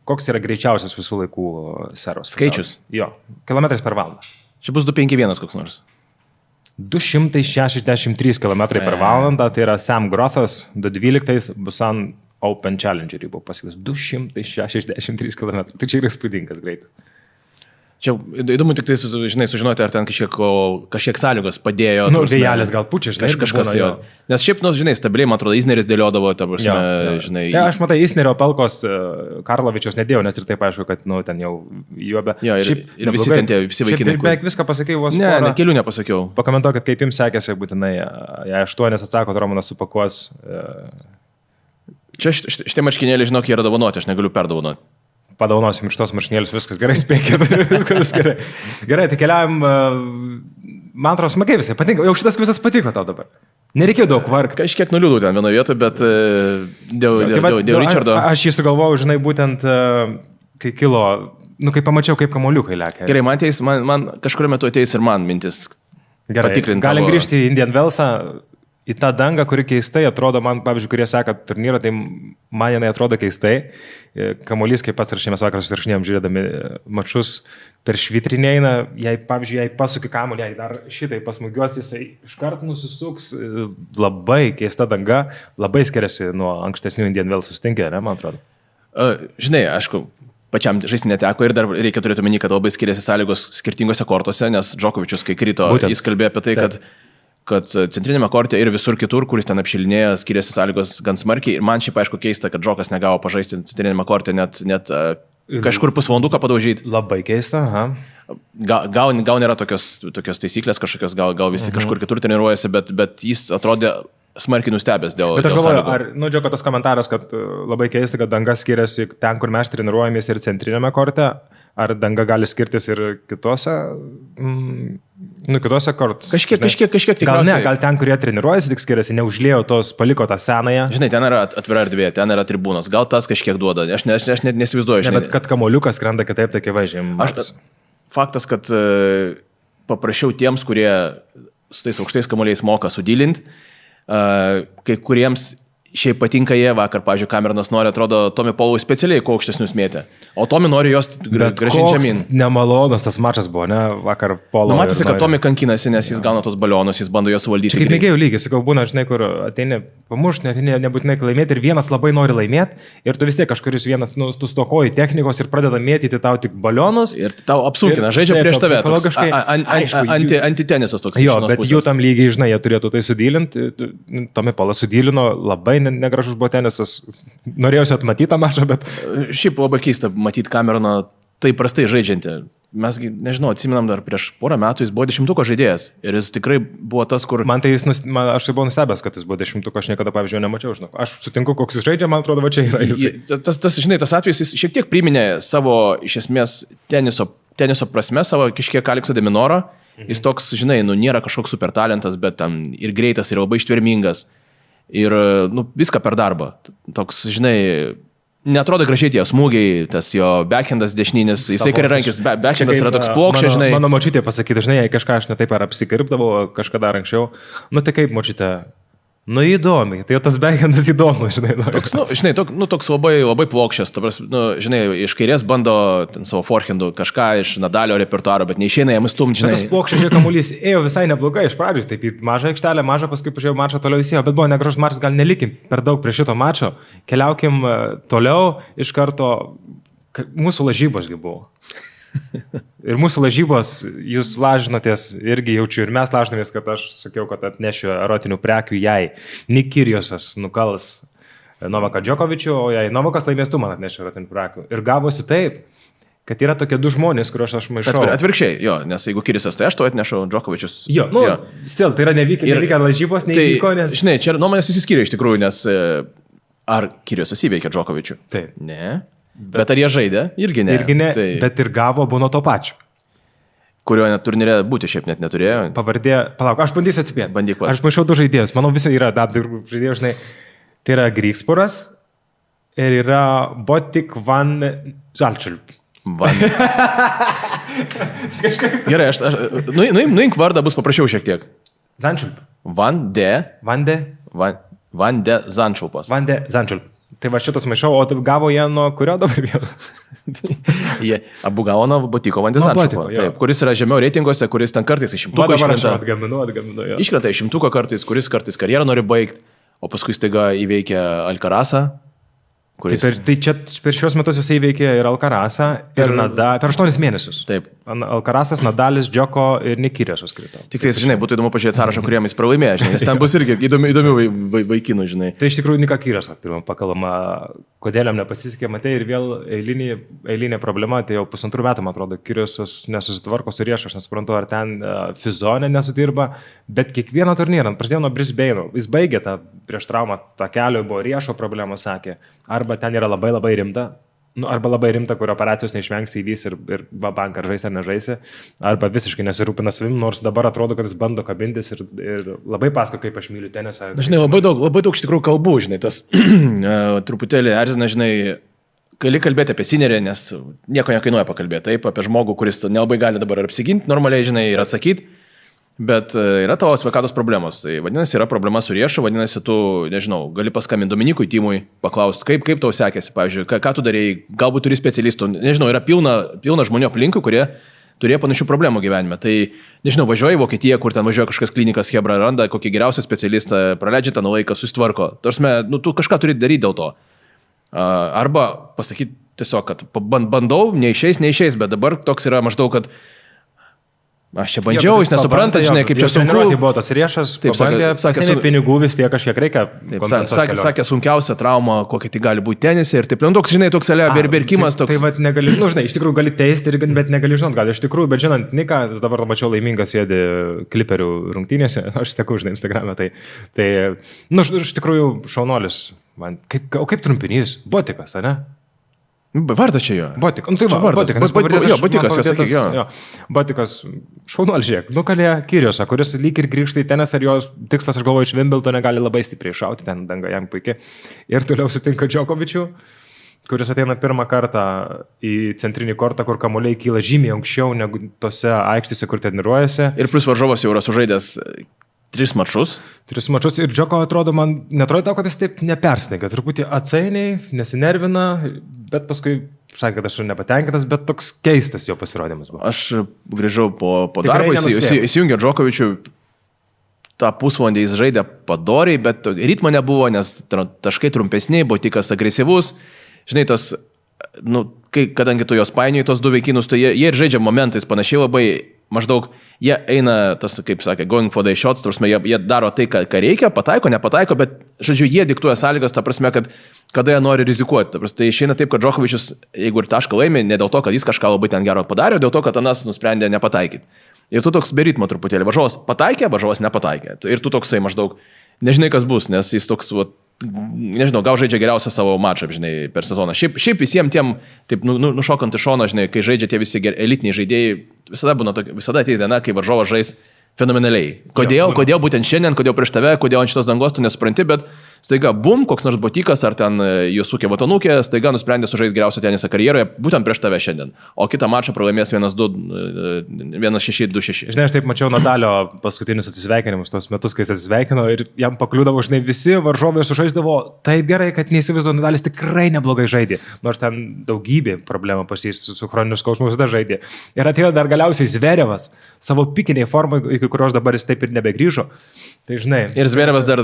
koks yra greičiausias visų laikų seros? Skaičius? Jo, kilometrais per valandą. Čia bus 251 koks nors. 263 km per valandą, tai yra Sam Grothas, 212 Busan Open Challenger buvo pasakytas, 263 km, tai čia yra spūdingas greitis. Čia įdomu tik tai, sužinoti, ar ten kažkiek sąlygos padėjo. Vėjelis gal pučia, kažkas jo. Nes šiaip, stabiliai, man atrodo, Isneris dėliodavo, žinai. Tai aš matai, Isnerio Pelkos Karlovičiaus nedėjau, nes ir taip aišku, kad, ten jau juobe. Jo, ir visi ten tie, visi vaikinai. Beveik viską pasakiau vos. Ne, kelių nepasakiau. Pakomentuokit, kaip jums sekėsi, būtinai, jei 8 atsako, Romanas supakuos. Čia šitie marškinėliai, žinok, jie yra dovanoti, aš negaliu perdovanoti. Padaunosim iš tos marškinėlius, viskas gerai, spėkit, viskas gerai. Gerai, tai keliaujam, man atrodo, smagiai visai patinka, jau šitas visas patiko tau dabar. Nereikėjo daug vargti. Kažkiek nuliūdau ten vienoje vietoje, bet dėl Richardo. Aš jį sugalvojau, žinai, būtent, kai kilo, kai pamačiau, kaip kamoliukai lekia. Gerai, man kažkurio metu ateis ir man mintis. Gerai, galim grįžti į Indian Wellsą. Į tą dangą, kuri keistai atrodo, man, pavyzdžiui, kurie seka turnyrą, tai man jinai atrodo keistai. Kamuolys, kaip pats rašėmės vakar susirašinėjom, žiūrėdami mačus per švitrinę eina, pavyzdžiui, jei pasuki kamuolį, jei dar šitai pasmugiuos, jisai iškart nusisuks, labai keista danga, labai skiriasi nuo ankstesnių Indian Wells sustinkė, ne, man atrodo. Žinai, aišku, pačiam žaisti neteko ir dar reikia turėti omeny, kad labai skiriasi sąlygos skirtingose kortose, nes Džokovičius, kai krito, jis kalbėjo apie tai, kad centrinėme korte ir visur kitur, kuris ten apšilinėjo, skiriasi sąlygos gan smarkiai. Ir man šiaip aišku keista, kad Džokas negavo pažaisti centrinėme korte net kažkur pusvalanduką padaužyti. Labai keista, aha. Gal nėra tokios taisyklės kažkokios, gal visi kažkur kitur treniruojasi, bet jis atrodė smarkiai nustebęs dėl Bet aš galvoju, sąlygų. Džoko tas komentaras, kad labai keista, kad danga skiriasi ten, kur mes treniruojamės ir centrinėme korte, ar danga gali skirtis ir kitose kortose? Kažkiek tikriausiai. Gal ten, kurie treniruojasi, tik skiriasi, neužlėjo tos, paliko tą senąją. Žinai, ten yra atvira erdvė, ten yra tribūnos, gal tas kažkiek duoda, aš net nesivaizduoju. Bet kad kamoliukas skrenda kitaip, tai akivaizdžiai. Faktas, kad paprašiau tiems, kurie su tais aukštais kamuoliais moka sudylinti, kai kuriems šiaip patinka jie, vakar, pavyzdžiui, Cameronas nori, atrodo, Tommy Paului specialiai kuo aukštesnius mėtė, o Tommy nori jos grąžinti žemyn. Nemalonus tas mačas buvo, ne, vakar Paulo. Matėsi, kad Tommy kankinasi, nes jis gauna tos balionus, jis bando juos valdyti. Čia kaip mėgėjų lygis, sakau, būna, žinai, kur ateini pamušti, nebūtinai laimėti ir vienas labai nori laimėti ir tu vis tiek kažkuris vienas, tu stokoji technikos ir pradeda mėtyti tau tik balionus. Ir tau apsunkina, žaidžia prieš tave. Antitenisas toks. Jo, bet jų tam lygiai, žinai, jie turėtų tai sudylinti. Tommy Paulas sudylino, labai negražus buvo tenisas. Norėjausi atmatyti tą mačą, bet... Šiaip labai keista matyti Cameroną taip prastai žaidžiantį. Mes, nežinau, atsiminam dar prieš porą metų, jis buvo 10-ko žaidėjas. Ir jis tikrai buvo tas, kur... Aš buvau nustebęs, kad jis buvo 10-ko, aš niekada, pavyzdžiui, nemačiau. Žinau. Aš sutinku, koks jis žaidžia, man atrodo, va čia yra jis. Tas atvejis, jis šiek tiek priminė savo, iš esmės, teniso prasme, savo kažkiek Alekso de Minoro. Jis toks, žinai, nėra kažkoks super talentas, bet tam ir greitas, ir labai ištvermingas. Ir viską per darbą. Toks, žinai, netrodo gražiai tie smūgiai, tas jo backhandas dešininis, jisai kairiarankis, backhandas yra toks plokščias, žinai. Mano močiutė pasakyti, žinai, jei kažką aš netaip ar apsikirpdavau kažkada anksčiau, tai kaip močiutė? Įdomiai, tai tas backhandas įdomus, žinai. Toks, toks labai, labai plokščias, žinai, iš kairės bando savo forehandų kažką iš Nadalio repertuaro, bet neišeina jam stumti, žinai. Tas plokščias kamuolys ėjo visai neblogai iš pradžių, taip į mažą aikštelę, paskui pažiūrėjau mačą, toliau įsėjo, bet buvo negražus mačas, gal nelikim per daug prie šito mačo, keliaukim toliau iš karto, mūsų lažybosgi buvo. Ir mūsų lažybos, jūs lažinotės, irgi jaučiu, ir mes lažinomės, kad aš sakiau, kad atnešiu erotinių prekių jai. Nick Kyrgiosas nukals Novaką Džokovičių, o jei Novakas laimės, tu man atneši erotinių prekių. Ir gavosi taip, kad yra tokie du žmonės, kuriuos aš maišau. Atvirkščiai, jo, nes jeigu Kyrgiosas, tai aš to atnešu, Džokovičius. Jo, stil, tai yra nevykę lažybos, nevyko, nes... Žinai, čia nuomonės įsiskyrė iš tikrųjų, nes ar Kyrgiosas įveikė Džokovičių? Taip. Ne. Bet ar jie žaidė? Irgi ne. Tai... Bet ir gavo būno to pačio. Kurio net turnyrė būti šiaip net neturėjo. Pavardė, palauk, aš bandysiu atspėti. Bandyk pats. Aš maišau du žaidėjus, manau visi yra apdirbų žaidėjų, žinai. Tai yra Grigsporas ir yra Botik Van Žalčiulp. Gerai, nuink vardą bus paprašiau šiek tiek. Zančiulp. Vande Zančiulpas. Vande Zančiul. Tai va šitas maišau, o tai gavo jie nuo kurio dabar vėl? Jie abu gavo nuo Botiko Vande Zančiulpo. Taip, kuris yra žemiau reitinguose, kuris ten kartais iš šimtuko iškrenta. Atgaminu. Iškrenta iš šimtuko kartais, kuris kartais karjerą nori baigti, o paskui staiga įveikia Alcarazą. Kuris... Tai čia per šios metus jisai įveikė ir Alcarazą, ir Nadalą, per 8 mėnesius. Taip. Alcarazas, Nadalis, Džoko ir Nikiriosas krito. Tik tai, žinai, būtų įdomu pažiūrėti sąrašą, kuriem jis pralaimėjo, žinai, nes ten bus irgi įdomių vaikinų, žinai. Tai iš tikrųjų Nika Kiriosą pirmą pakalama, kodėl jam nepasisekė, matai, ir vėl eilinė problema, tai jau 1,5 metų, man atrodo, Kiriosas nesusitvarko su Riešu, aš nesuprantu, ar ten Fizone nesudirba, bet kiekvieną turnyrą, prasidėjo nuo Brisbane'o, jis baigė tą prieš traumą, tą kelio buvo Riešo problema, sakė, arba ten yra labai labai rimta, arba labai rimta, kur operacijos neišvengsi įvys ir banką ar žaisi ar nežaisi, arba visiškai nesirūpina savim, nors dabar atrodo, kad jis bando kabintis ir labai pasako, kaip aš myliu tenisą. Žinai, labai daug iš tikrųjų kalbų, žinai, tas truputėlį erzina, žinai, gali kalbėti apie Sinerį, nes nieko nekainuoja pakalbėti, taip, apie žmogų, kuris nelabai gali dabar apsiginti normaliai, žinai, ir atsakyti. Bet yra tavo sveikatos problemos. Tai vadinasi, yra problema su Riešu, vadinasi, tu, nežinau, gali paskambinti Dominikui Timui, paklausti, kaip tau sekėsi, pavyzdžiui, ką tu darėjai, galbūt turi specialistų, nežinau, yra pilna žmonių aplinkui, kurie turėjo panašių problemų gyvenime. Tai, nežinau, važiuoji į Vokietiją, kur ten važiuoja kažkas klinikas, hebra, randa kokį geriausią specialistą, praleidžia tą laiką, susitvarko. Tarsime, tu kažką turi daryti dėl to. Arba pasakyti tiesiog, kad bandau, neišeis, bet dabar toks yra maždaug, kad aš čia bandžiau, jūs nesuprantate, žinai, kaip čia sunku. Tai buvo tas Riešas, taip, sakė, pinigų vis tiek kažkiek reikia. Sakė, sunkiausia trauma, kokia tai gali būti tenisė ir taip, toks, žinai, toks verkimas. Tai vad negali, žinai, iš tikrųjų gali teisti, bet negali žinot, gal iš tikrųjų, bet žinant, Niką, dabar mačiau laimingas sėdi kliperių rungtynėse, aš steku, žinai, Instagram'e, tai, iš tikrųjų šaunuolis, o kaip trumpinys, Botikas, ne? Vardas čia jo. Botikas, tai va, Botikas, sakyk, jo. Botikas, šaunuolis, žiūrėk, nukalė Kiriosą, kuris lyg ir grįžta į tenisą ir jo tikslas, aš galvoju, iš Wimbledone gali labai stipriai šauti, ten danga jam puikiai. Ir toliau sutinka Džokovičių, kuris ateina pirmą kartą į centrinį kortą, kur kamuoliai kyla žymiai anksčiau negu tose aikštėse, kur treniruojasi. Ir plus varžovas jau yra sužaidęs 3 mačus. 3 mačus ir Džoko atrodo, man netrodo, kad jis taip nepersneigia, truputį atsainiai, nesinervina, bet paskui sakė, kad aš nepatenkintas, bet toks keistas jo pasirodymas buvo. Aš grįžau po darbo, įsijungė Džokovičių, tą pusvalandį jis žaidė padoriai, bet ritmo nebuvo, nes taškai trumpesni, Botikas agresyvus, žinai, tas, kadangi tu jos painioji tos 2 vaikinus, tai jie ir žaidžia momentais panašiai labai, maždaug jie eina, tas, kaip sakė, going for the shots, tarsi jie daro tai, ką reikia, pataiko, nepataiko, bet, žodžiu, jie diktuoja sąlygas, ta prasme, kad kada jie nori rizikuoti. Tai išeina taip, kad Džokovičius, jeigu ir tašką laimi, ne dėl to, kad jis kažką labai ten gero padarė, dėl to, kad Anas nusprendė nepataikyti. Ir tu toks be ritmo truputėlį, varžovas pataikė, varžovas nepataikė. Ir tu toksai maždaug, nežinai, kas bus, nes jis toks, nežinau, gal žaidžia geriausią savo mačą, žinai, per sezoną. Šiaip visiems tiem, taip, nušokant iš šono, žinai, kai žaidžia tie visi elitiniai žaidėjai, visada ateis diena, kai varžovas žais fenomenaliai. Kodėl būtent šiandien, kodėl prieš tave, kodėl ant šitos dangos tu nesupranti, bet staiga, bum, koks nors Botikas ar ten Jusukė Vatanukė, staiga nusprendė sužaisti geriausią tenisą karjeroje, būtent prieš tave šiandien. O kitą mačą pralaimės 1-2, 1-6, 2-6. Žinai, aš taip mačiau Nadalio paskutinius atsisveikinimus, tos metus, kai jis atsisveikino ir jam pakliūdavo, žinai, visi varžovai sužaisdavo taip gerai, kad neįsivaizduoju, Nadalis tikrai neblogai žaidė, nors ten daugybė problemų pasijęs su chroniniu skausmu visada žaidė. Ir atėjo dar galiausiai Zverevas savo pikiniai formai, iki kurios dabar jis taip ir nebegrįžo. Tai žinai. Ir Zverevas dar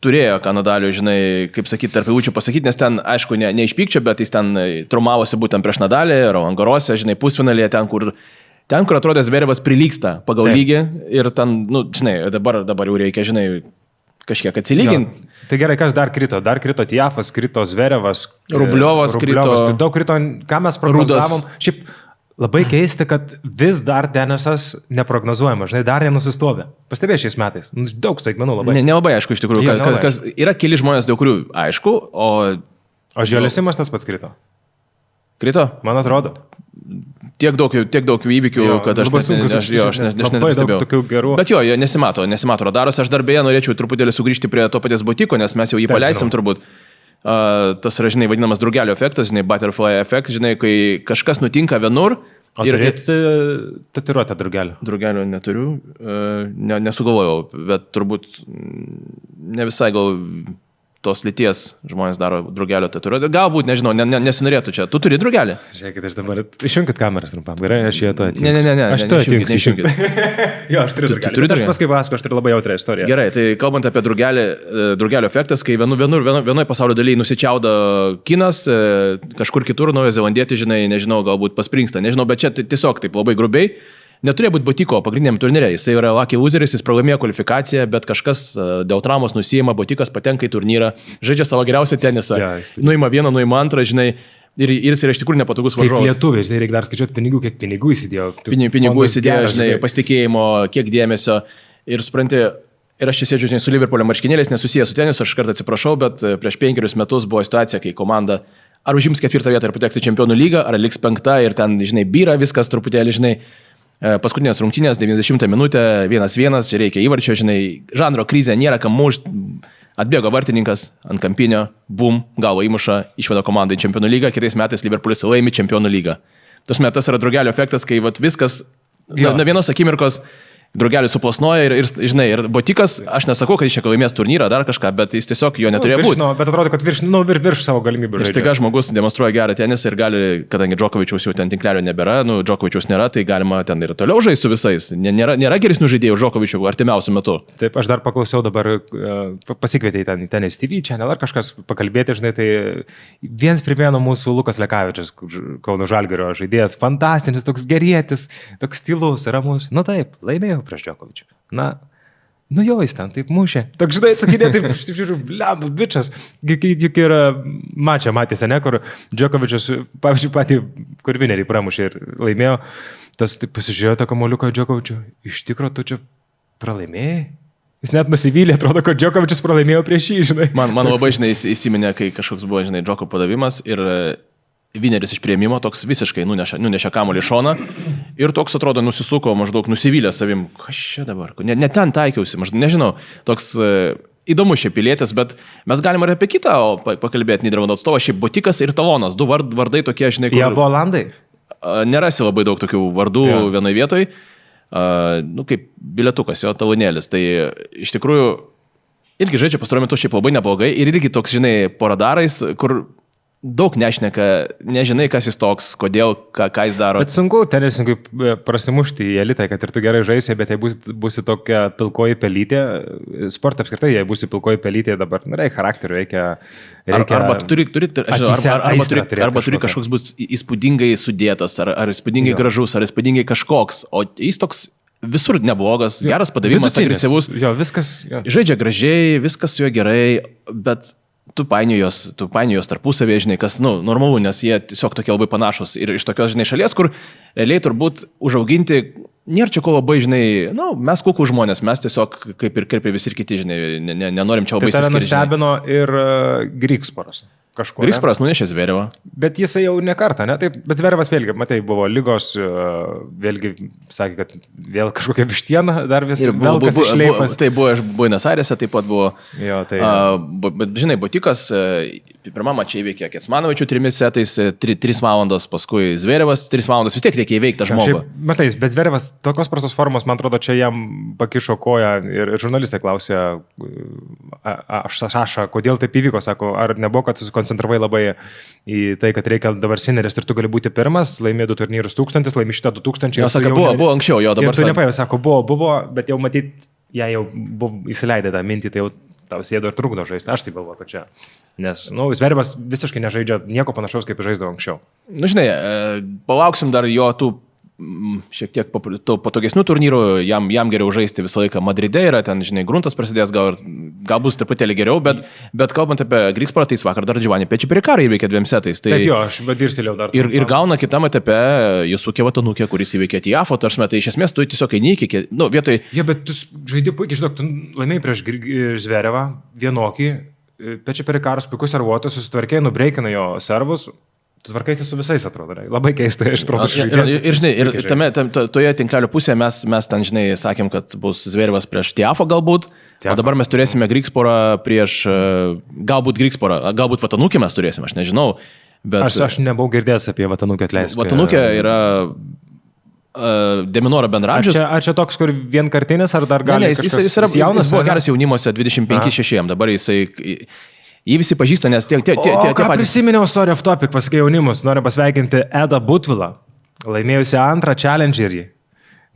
turėjo ką Nadaliui, žinai, kaip sakyti, tarp eilučių pasakyti, nes ten, aišku, ne iš pykčio, bet jis ten traumavosi būtent prieš Nadalį, Roland Garrose, žinai, pusfinalėje, ten, kur atrodė Zverevas prilygsta pagal lygį ir ten, žinai, dabar jau reikia, žinai, kažkiek atsilyginti. Tai gerai, kas dar krito? Dar krito Tiafas, krito Zverevas, Rubliovas krito. Daug krito, ką mes prognozavom. Šiaip labai keista, kad vis dar tenisas neprognozuojamas, žinai, dar nenusistovi. Pastebėjai šiais metais. Daug staigmenų labai. Nelabai aišku iš tikrųjų, kas yra keli žmonės, dėl kurių aišku, o Žiolesimas tas pats krito. Krito? Man atrodo. Tiek daug įvykių, kad aš nepastebėjau. Bet jo, nesimato radaros. Aš dar beje norėčiau truputėlį sugrįžti prie to paties Botiko, nes mes jau jį paleisim turbūt. Tas yra, žinai, vadinamas drugelio efektas, žinai, butterfly efekt, žinai, kai kažkas nutinka vienur, O turėtų tatuiruotę drugelio? Drugelio neturiu, nesugalvojau, bet turbūt ne visai gal tos lyties žmonės daro drugelio tatuiruotę. Galbūt, nežinau, nesinorėtų čia. Tu turi drugelį? Žiūrėkit, aš dabar išjungit kameras trumpam. Gerai, aš jį to atjungsiu. Ne. Aš to atjungsiu. Jo, aš turiu drugelį. Turiu Aš paskui pasakoju, aš turiu labai jautrą istoriją. Gerai, tai kalbant apie drugelio efektas, kai vienoje pasaulio dalyje nusičiaudo kinas, kažkur kitur Naujojo Zelandietį, žinai, nežinau, galbūt paspringsta, nežinau, bet čia tiesiog taip labai grubiai. Neturėjo būti Botiko pagrindiniam turnyre, jis yra lucky loseris, jis pralaimėjo kvalifikaciją, bet kažkas dėl traumos nusijima, Botikas patenka į turnyrą, žaidžia savo geriausią tenisą, nuima vieną, nuima antrą, žinai, ir jis yra iš tikrųjų nepatogus varžovas. Kaip lietuviai, žinai, reikia dar skaičiuoti pinigų, kiek pinigų įsidėjo. Pinigų įsidėjo, žinai, pasitikėjimo, kiek dėmesio ir supranti, ir aš čia sėdžiu, žinai, su Liverpoolio marškinėliais, nesusijęs su tenisu, aš kartą atsiprašau, bet prieš 5 metus buvo situacija, kai komanda ar užims 4 vietą ir pateks į Čempionų lygą, ar liks 5 ir ten, žinai, byra viskas truputėlį, žinai. Paskutinės rungtynės, 90 minutę, 1-1, reikia įvarčio, žinai, žanro krizė, nėra kam mušt, atbėgo vartininkas ant kampinio, bum, galvo įmuša, išveda komandą į Čempionų lygą, kitais metais Liverpoolis laimi Čempionų lygą. Tas metas yra drugelio efektas, kai vat, viskas, nuo vienos akimirkos drugelis suplasnoja ir, žinai, ir Botikas, aš nesakau, kad jis čia laimės turnyrą, dar kažką, bet jis tiesiog jo neturėjo būti. Bet atrodo, kad virš savo galimybių. Ir staiga žmogus demonstruoja gerą tenisą ir gali, kadangi Džokovičiaus jau ten tinklelio nebėra, Džokovičiaus nėra, tai galima ten ir toliau žaisti su visais. Nėra geresnių žaidėjų Džokovičių artimiausiu metu. Taip, aš dar paklausiau dabar, pasikvietė į ten Tennis TV channel ar kažkas pakalbėti, žinai, tai viens primena mūsų Lukas Lekavičius, Kauno Žalgirio žaidėjas, fantastinis, toks gerietis, toks stilus, ramus. Nu taip, laimėjo prieš Džokovičių. Nu jo, jis ten taip mušė. Toks, žinai, atsakinė, taip, žiūriu, blemba, bičas. Juk yra matėsi, ne, kur Džokovičius, pavyzdžiui, patį Korvinerį pramušė ir laimėjo. Tas taip pasižiūrėjo tą kamuoliuką Džokovičių. Iš tikro, tu čia pralaimėjai? Jis net nusivylė, atrodo, kad Džokovičius pralaimėjo prieš jį, žinai. Man labai, žinai, įsiminė, kai kažkoks buvo, žinai, Džoko padavimas ir Vineris iš prieimimo toks visiškai nunešė kamuolį į šoną ir toks atrodo nusisuko, maždaug nusivylė savim, kas čia dabar, ne ten taikiausi, maždaug nežinau, toks įdomus šiaip pilietis, bet mes galime ir apie kitą pakalbėti, Nyderlandų atstovą, šiaip Botikas ir Talonas, du vardai tokie, žinai, kur... Jie buvo olandai? Nerasi labai daug tokių vardų vienoje vietoje, kaip bilietukas, jo talonėlis, tai iš tikrųjų irgi žaidžia pastaruoju metu šiaip labai neblogai ir irgi toks, žinai, poradarais, kur daug nešneka, nežinai, kas jis toks, kodėl, ką jis daro. Bet sunku tenisininkui prasimušti į elitą, kad ir tu gerai žaisi, bet jei būsi tokia pilkoji pelytė, sportą apskritai, jei būsi pilkoji pelytė dabar, reikia charakterio, reikia arba turi kažkoks bus įspūdingai sudėtas, ar įspūdingai gražus, ar įspūdingai kažkoks, o jis toks visur neblogas, geras padavimas, agresyvus. Jo, viskas. Jo. Žaidžia gražiai, viskas su juo gerai, bet tu painiojos tarpusavėje, žinai, kas, normalu, nes jie tiesiog tokie labai panašus. Ir iš tokios, žinai, šalies, kur realiai turbūt užauginti, nėra čia ko labai, žinai, mes kuklų žmonės, mes tiesiog kaip ir visi ir kiti, žinai, nenorim čia labai įsiskirti. Tai nustebino ir Grigsporas. Grigsporas nunešė Zverevą. Bet jisai jau ne kartą, ne? Taip, bet Zverevas vėlgi, matai, buvo lygos, vėlgi sakė, kad vėl kažkokia vištiena, dar vis vėl kas išleifas. Tai buvo iš Buenos Airese, taip pat buvo. Jo, tai. Bet, žinai, Botikas pirmą mačą įveikė Kecmanovičių 3 setais, 3 valandos, paskui Zverevas 3 valandos, vis tiek reikia įveikti tą žmogų. Matai, bet Zverevas tokios prastos formos, man atrodo, čia jam pakišo koją ir žurnalistai klausė, Saša, kodėl taip įvyko, sako, ar nebuvo, kad susikoncentravai labai į tai, kad reikia dabar sineris ir tu gali būti pirmas, laimė 2 turnyrus 1000, laimė šitą 2000. Jo, sako, buvo anksčiau, jo dabar. Ir tu nepajau, sako, buvo, bet jau matyt, jie jau buvo įsileidę tą mintį, tai jau tau sėdo ir trukdo žaisti, aš tai galvoju, kad čia. Nes, Zverevas visiškai nežaidžia nieko panašaus, kaip žaisdavo anksčiau. Žinai, palauksim dar jo tų šiek tiek patogesnių turnyrų, jam geriau žaisti visą laiką Madride yra, ten, žinai, gruntas prasidės, gal bus truputėlį geriau, bet kalbant apie Grigsporą, tai vakar dar Giovanni Pečiaprikarą įveikė 2 setais. Tai, taip jo, aš dirstelėjau dar. Ir gauna kitam etape Jusukė Vatanukė, kuris įveikė Tiafo, tarsi, tai iš esmės tu tiesiog eini iki, vietoj... Ja, bet tu žaidži puikiai, žinok, tu laimėjai prieš Zverevą vienokį, Pečiaprikaras puikus servuotas, susitvarkė, nubreikino jo servus. Tu tvarkaisi su visais, atrodo, labai keistai, aš atrodo. Ir žinai, ir toje tinklelio pusėje mes ten, žinai, sakėm, kad bus Zverevas prieš Tiafo galbūt, o dabar mes turėsime Grigsporą prieš, galbūt Grigsporą, galbūt Vatanukį mes turėsime, aš nežinau. Bet aš nebuvau girdėjęs apie Vatanukę, atleisk. Vatanukė yra Deminoro bendraamžius. Ar čia toks, kur vienkartinis, ar dar gali? Ne, jis jaunas, jis buvo geras jaunimuose 25-6, dabar jį visi pažįsta, nes tie patys. Prisiminiau, sorry, off topic, pasakai jaunimus, noriu pasveikinti Edą Butvilą, laimėjusi antrą challengerį,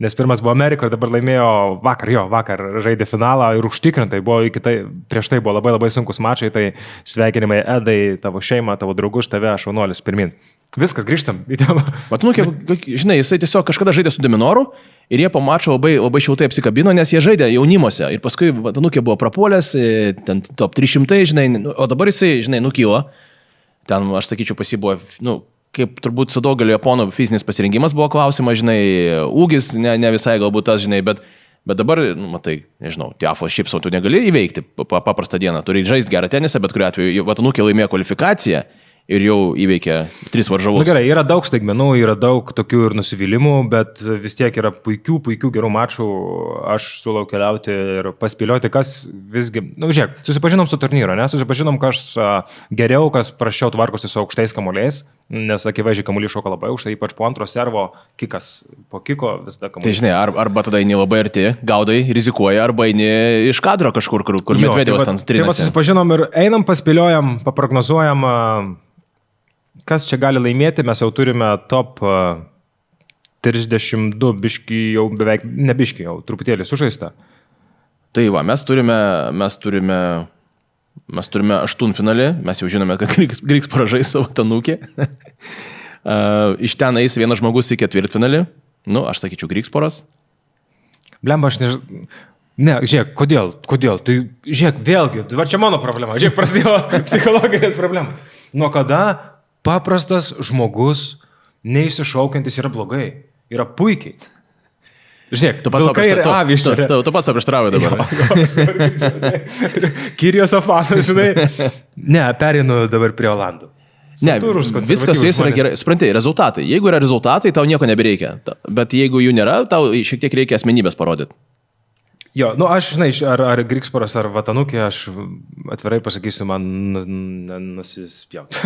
nes pirmas buvo Amerikoje, dabar laimėjo vakar žaidė finalą ir užtikrintai, prieš tai buvo labai labai sunkus mačai, tai sveikinimai Edai, tavo šeimą, tavo draugus, tave, šaunuolis, pirmin. Viskas, grįžtam į temą. Žinai, jisai tiesiog kažkada žaidė su Deminoru ir jie po mačo labai šiltai apsikabino, nes jie žaidė jaunimuose ir paskui Vatanukė buvo prapuolęs, ten top 300, žinai, o dabar jisai, žinai, nukylo. Ten, aš sakyčiau, pas jį buvo, kaip turbūt su daugeliu japonų fizinis pasirengimas buvo klausimas, žinai, ūgis, ne visai galbūt tas, žinai, bet dabar, matai, nežinau, Tiafo šiaip sau tu negali įveikti paprastą dieną, turi žaisti gerą tenisą, bet kuriuo atveju Vatanukė laimėjo kvalifikaciją. Ir jau įveikė 3 varžovus. Gerai, yra daug staigmenų, yra daug tokių ir nusivylimų, bet vis tiek yra puikių gerų mačų. Aš siūlau keliauti ir paspėlioti, kas visgi... Žiūrėk, susipažinom su turnyro, ne? Susipažinom, kas geriau, kas praščiau tvarkosi su aukštais kamuoliais, nes akivaizdžiai kamuolys šoka labai aukštai, ypač po antro servo, kikas po kiko visada kamuolys. Tai žinai, arba tada eini labai arti, gaudai, rizikuoji, arba eini iš kadro kažkur, kur Medvedevas ten trinasi. Tai susipažinom ir einam, paspėliojam, paprognozuojam, kas čia gali laimėti, mes jau turime top 32 biškį, jau beveik ne biškį, jau truputėlį sužaista. Tai va, mes turime aštuntfinalį, mes jau žinome, kad Grigs pražais savo Tanukį. Iš ten eis vienas žmogus į ketvirtfinalį, aš sakyčiau Grigsporas. Blemba, aš nežinau. Ne, žiūrėk, kodėl? Tai žiūrėk, vėlgi, dabar čia mano problema, žiūrėk, prasidėjo psichologinės problemas. Nuo kada paprastas žmogus, neišsišaukiantis yra blogai, yra puikiai. Žiūrėk, tu pats aprištravai dabar. Kirijos afanas, žinai. Ne, perinu dabar prie Olandų. Ne, viskas su jais yra gerai. Supranti, rezultatai. Jeigu yra rezultatai, tau nieko nebereikia. Bet jeigu jų nėra, tau šiek tiek reikia asmenybės parodyti. Jo, aš, žinai, ar Grigsporas, ar Vatanukė, aš atvirai pasakysiu, man nusispjauti.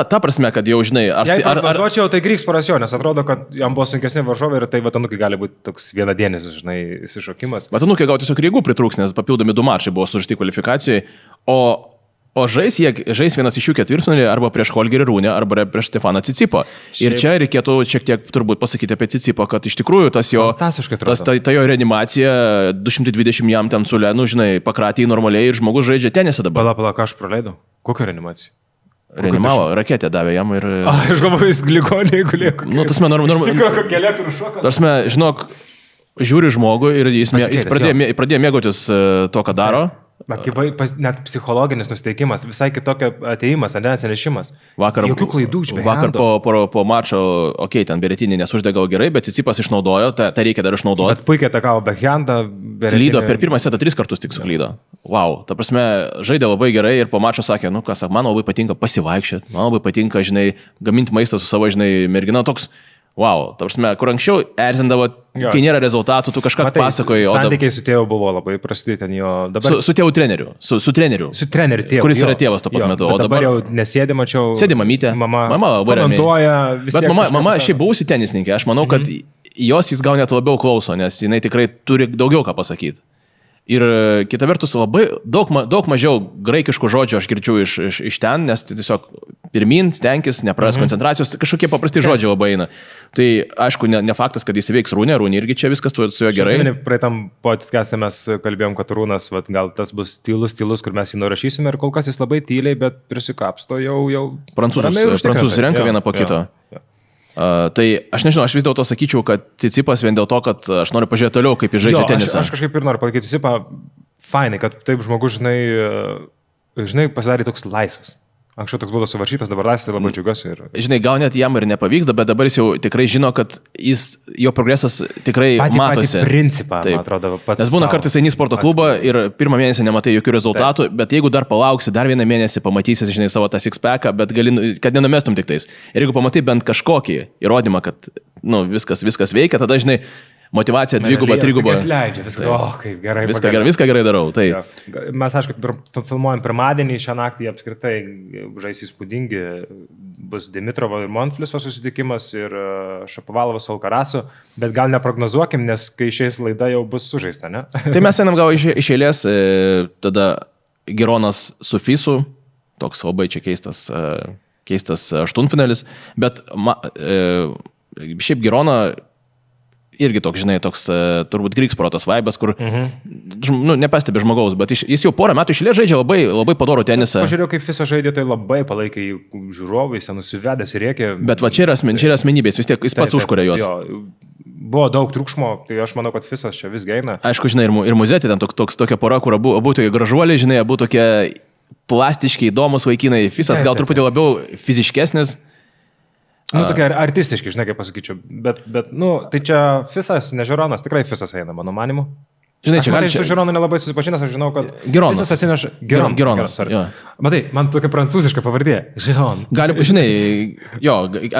Ta prasme, kad jau, žinai, Jei prognozuočiau, tai Grigsporas jo, nes atrodo, kad jam buvo sunkesnė varžovė ir tai Vatanukė gali būti toks vienadienis, žinai, įsišokimas. Vatanukė gal tiesiog jėgų pritrūks, nes papildomi 2 mačai buvo sužaisti kvalifikacijai, o žais vienas iš jų ketvirtfinalį arba prieš Holgerį Rūnę, arba prieš Stefaną Cicipą. Ir čia reikėtų šiek tiek turbūt pasakyti apie Cicipą, kad iš tikrųjų ta jo reanimacija 220 jam ten sulė, žinai, pakratė į normaliai ir žmogus žaidžia tenisą dabar. Pala, ką aš praleidau? Kokią reanimaciją? Reanimavo, raketę davė jam ir... Aš galvoju, jis gligonė, jeigu lieko. Tasme, žinok, žiūri žmogų ir jis pradėjo mėgautis to, ką daro. Net psichologinis nusteikimas, visai kitokio ateimas, atsinešimas. Jokių klaidų, žinai. Vakar po mačo, ten Beretinį nesuždegau gerai, bet Cicipas išnaudojo, tą reikia dar išnaudoti. Bet puikiai atakavo behendą. Klydo, per pirmą setą 3 kartus tik suklydo. Wow, ta prasme, žaidė labai gerai ir po mačo sakė, man labai patinka pasivaikščioti, man labai patinka, žinai, gaminti maistą su savo, žinai, mergina toks. Wow, ta prasme, kur anksčiau erzindavo, kai nėra rezultatų, tu kažką pasakoji. Santykiai su tėvu buvo labai prasti ten jo dabar. Su tėvu treneriu. Su treneriu. Su treneriu tėvu. Kuris yra tėvas tuo pat metu. O dabar jau nesėdė, mačiau. Sėdė mamytė. Mama komentuoja. Bet mama šiaip buvusi tenisininkė. Aš manau, kad jos jis gal net labiau klauso, nes jinai tikrai turi daugiau ką pasakyti. Ir kita vertus, labai daug mažiau graikiškų žodžių aš girdžiu iš ten, nes tiesiog pirmin, stenkis, nepraras koncentracijos, kažkokie paprasti žodžiai labai eina. Tai aišku, ne faktas, kad jis įveiks Rūnę irgi čia viskas su juo gerai. Praeitam podcast'e mes kalbėjom, kad Rūnas, gal tas bus tylus, kur mes jį nurašysime ir kol kas jis labai tyliai, bet prisikapsto jau. Prancūzus renka vieną po kito. Tai aš nežinau, aš vis dėlto sakyčiau, kad Cicipas vien dėl to, kad aš noriu pažiūrėti toliau, kaip jis žaidžia tenisą. Aš kažkaip ir noriu palaikyti Cicipą, fainai, kad taip žmogus, žinai, pasidarė toks laisvas. Anksčiau toks buvo suvaržytas, dabar laisvas, tai labai džiugiuosi. Žinai, gal net jam ir nepavyks, bet dabar jis jau tikrai žino, kad jo progresas tikrai matosi. Patį principą, man atrodo, pats. Nes būna kartais eini į sporto klubą ir pirmą mėnesį nematai jokių rezultatų, bet jeigu dar palauksi, dar vieną mėnesį pamatysi, žinai, savo tą six-packą, bet kad nenumestum tik tais. Ir jeigu pamatai bent kažkokį įrodymą, kad viskas veikia, tada, žinai, motivacija dviguba, triguba. Leidžia, viską, Viską gerai darau. Tai. Jo. Mes, aišku, filmuojam pirmadienį, šią naktį apskritai žais įspūdingi, bus Dimitrovo ir Monfliso susitikimas ir Šapovalovas su Alkarasu, bet gal neprognozuokim, nes kai išeis laida jau bus sužaista, ne? Tai mes einam gal iš eilės, tada Gironas su Fisu, toks labai čia keistas aštuntfinalis, bet šiaip Girona irgi toks, žinai, toks turbūt Grigsprotas vaibas, kur nepastebi žmogaus, bet jis jau porą metų išėlė žaidžia labai, labai padorų tenisą. Pažiūrėjau, kaip visą žaidė, tai labai palaikė žiūrovai, nusivedęs ir rėkė. Bet va čia yra asmenybės, vis tiek jis pats užkuria juos. Buvo daug triukšmo, tai aš manau, kad Fisas čia vis eina. Aišku, žinai, ir Muzetė, ten tokia pora, kur abu tokie gražuoliai, žinai, abu tokie plastiški, įdomus vaikinai. Fisas gal truputį labiau fiziškesnis. Tokie artistiški, žinai, kaip pasakyčiau. Bet, tai čia Fisas, ne Žironas, tikrai Fisas eina, mano manimu. Žinai, čia gali... Aš su Žironu nelabai susipažinęs, aš žinau, kad Gironas. Fisas atsineša... Gironas. Matai, man tokia prancūziška pavardė. Žiron. Gali, žinai,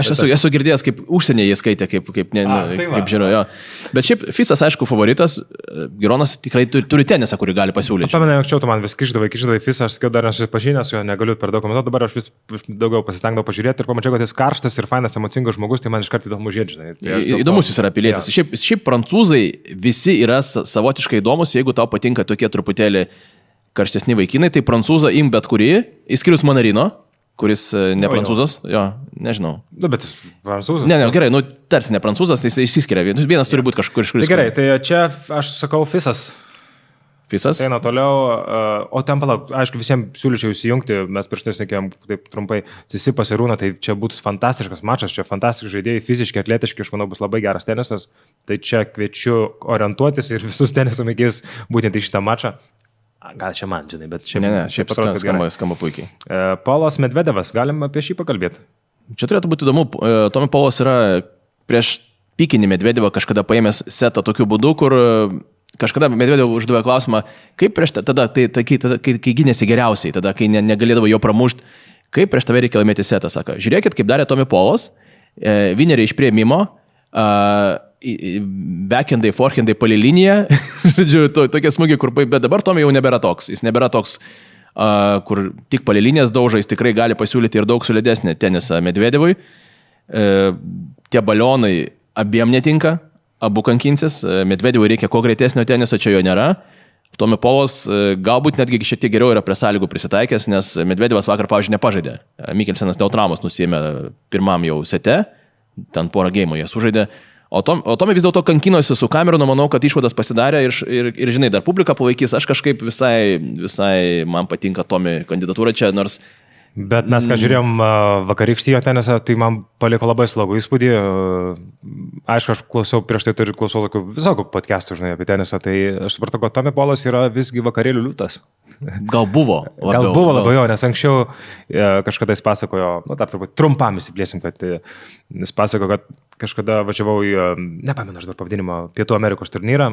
aš esu girdėjęs, kaip užsienyje jie skaitė, kaip žino, jo. Bet šiaip Fisas, aišku, favoritas, Gironas tikrai turi tenisą, kurį gali pasiūlyti. Pamenai, anksčiau tu man vis kišdavai Fisą, aš sakiau, dar nesusipažinęs, jo negaliu per daug komentuoti, dabar aš vis daugiau pasistengdavau pažiūrėti ir pamačiau, kad jis karštas ir fainas, emocingas žmogus, tai man iškart įdomu žiūrėti, žinai. Įdomus jis yra pilietis. Šiaip prancūzai visi yra savotiškai įdomus, jeigu tau patinka tokie truputėlį karštesni vaikinai, tai prancūzą im bet kurį, išskyrus Manarino, kuris ne prancūzas, jo, nežinau. Bet jis prancūzas. Ne, gerai, tarsi ne prancūzas, tai jis išsiskiria, vienas turi būti kažkur. Tai gerai, tai čia aš sakau Fisas. Fisas. Eina toliau, o ten palauk, aišku, visiems siūlyčiau įsijungti, mes prieš tai sakėjom taip trumpai, Tsitsipas ir Rūna, tai čia būtų fantastiškas mačas, čia fantastiški žaidėjai, fiziškai, atletiški, aš manau, bus labai geras tenisas, tai čia kviečiu orientuotis ir visus teniso mėgėjus būtent į šitą mačą. Gal čia man, žinai, bet šiaip... Ne, šiaip skamba puikiai. Polas Medvedevas, galim apie šį pakalbėti? Čia turėtų būti įdomu, Tomi Polas yra prieš pikinį Medvedevą kažkada paėmęs setą tokiu būdu, kur... Kažkada Medvedevui uždavė klausimą, kaip prieš tada, kai gynėsi geriausiai, tada, kai negalėdavo jo pramušti, kaip prieš tave reikia laimėti setą, sako. Žiūrėkit, kaip darė Tomi Polas, vineriai iš priėmimo, backhandai, forehandai palei liniją, tokie smūgiai, kur, bet dabar Tomi jau nebėra toks, jis nebėra toks, kur tik palei linijas daužo, jis tikrai gali pasiūlyti ir daug solidesnį tenisą Medvedevui. Tie balionai abiem netinka. Abu kankinsis, Medvedevui reikia kuo greitesnio teniso, čia jo nėra. Tomi Polas galbūt netgi šiek tiek geriau yra prie sąlygų prisitaikęs, nes Medvedevas vakar, pavyzdžiui, nepažaidė. Mikkelsenas dėl traumos nusiėmė pirmam jau sete, ten porą geimų jie sužaidė. O Tomi vis dėlto kankinosi su Kameronu, manau, kad išvadas pasidarė ir žinai, dar publika palaikys. Aš kažkaip visai man patinka Tomi kandidatūra čia, nors... Bet mes, ką žiūrėjom vakarykštį jo tenisą, tai man paliko labai slogų įspūdį. Aišku, aš prieš tai klausau visokių podcastų, žinai, apie tenisą, tai aš supratau, kad Tomi Polas yra visgi vakarėlių liūtas. Gal buvo labiau jo, nes anksčiau kažkada jis pasakojo, dar turbūt trumpam įsiplėsim, kad jis pasakojo, kad kažkada važiavau į, nepamenu aš dar pavadinimą, Pietų Amerikos turnyrą.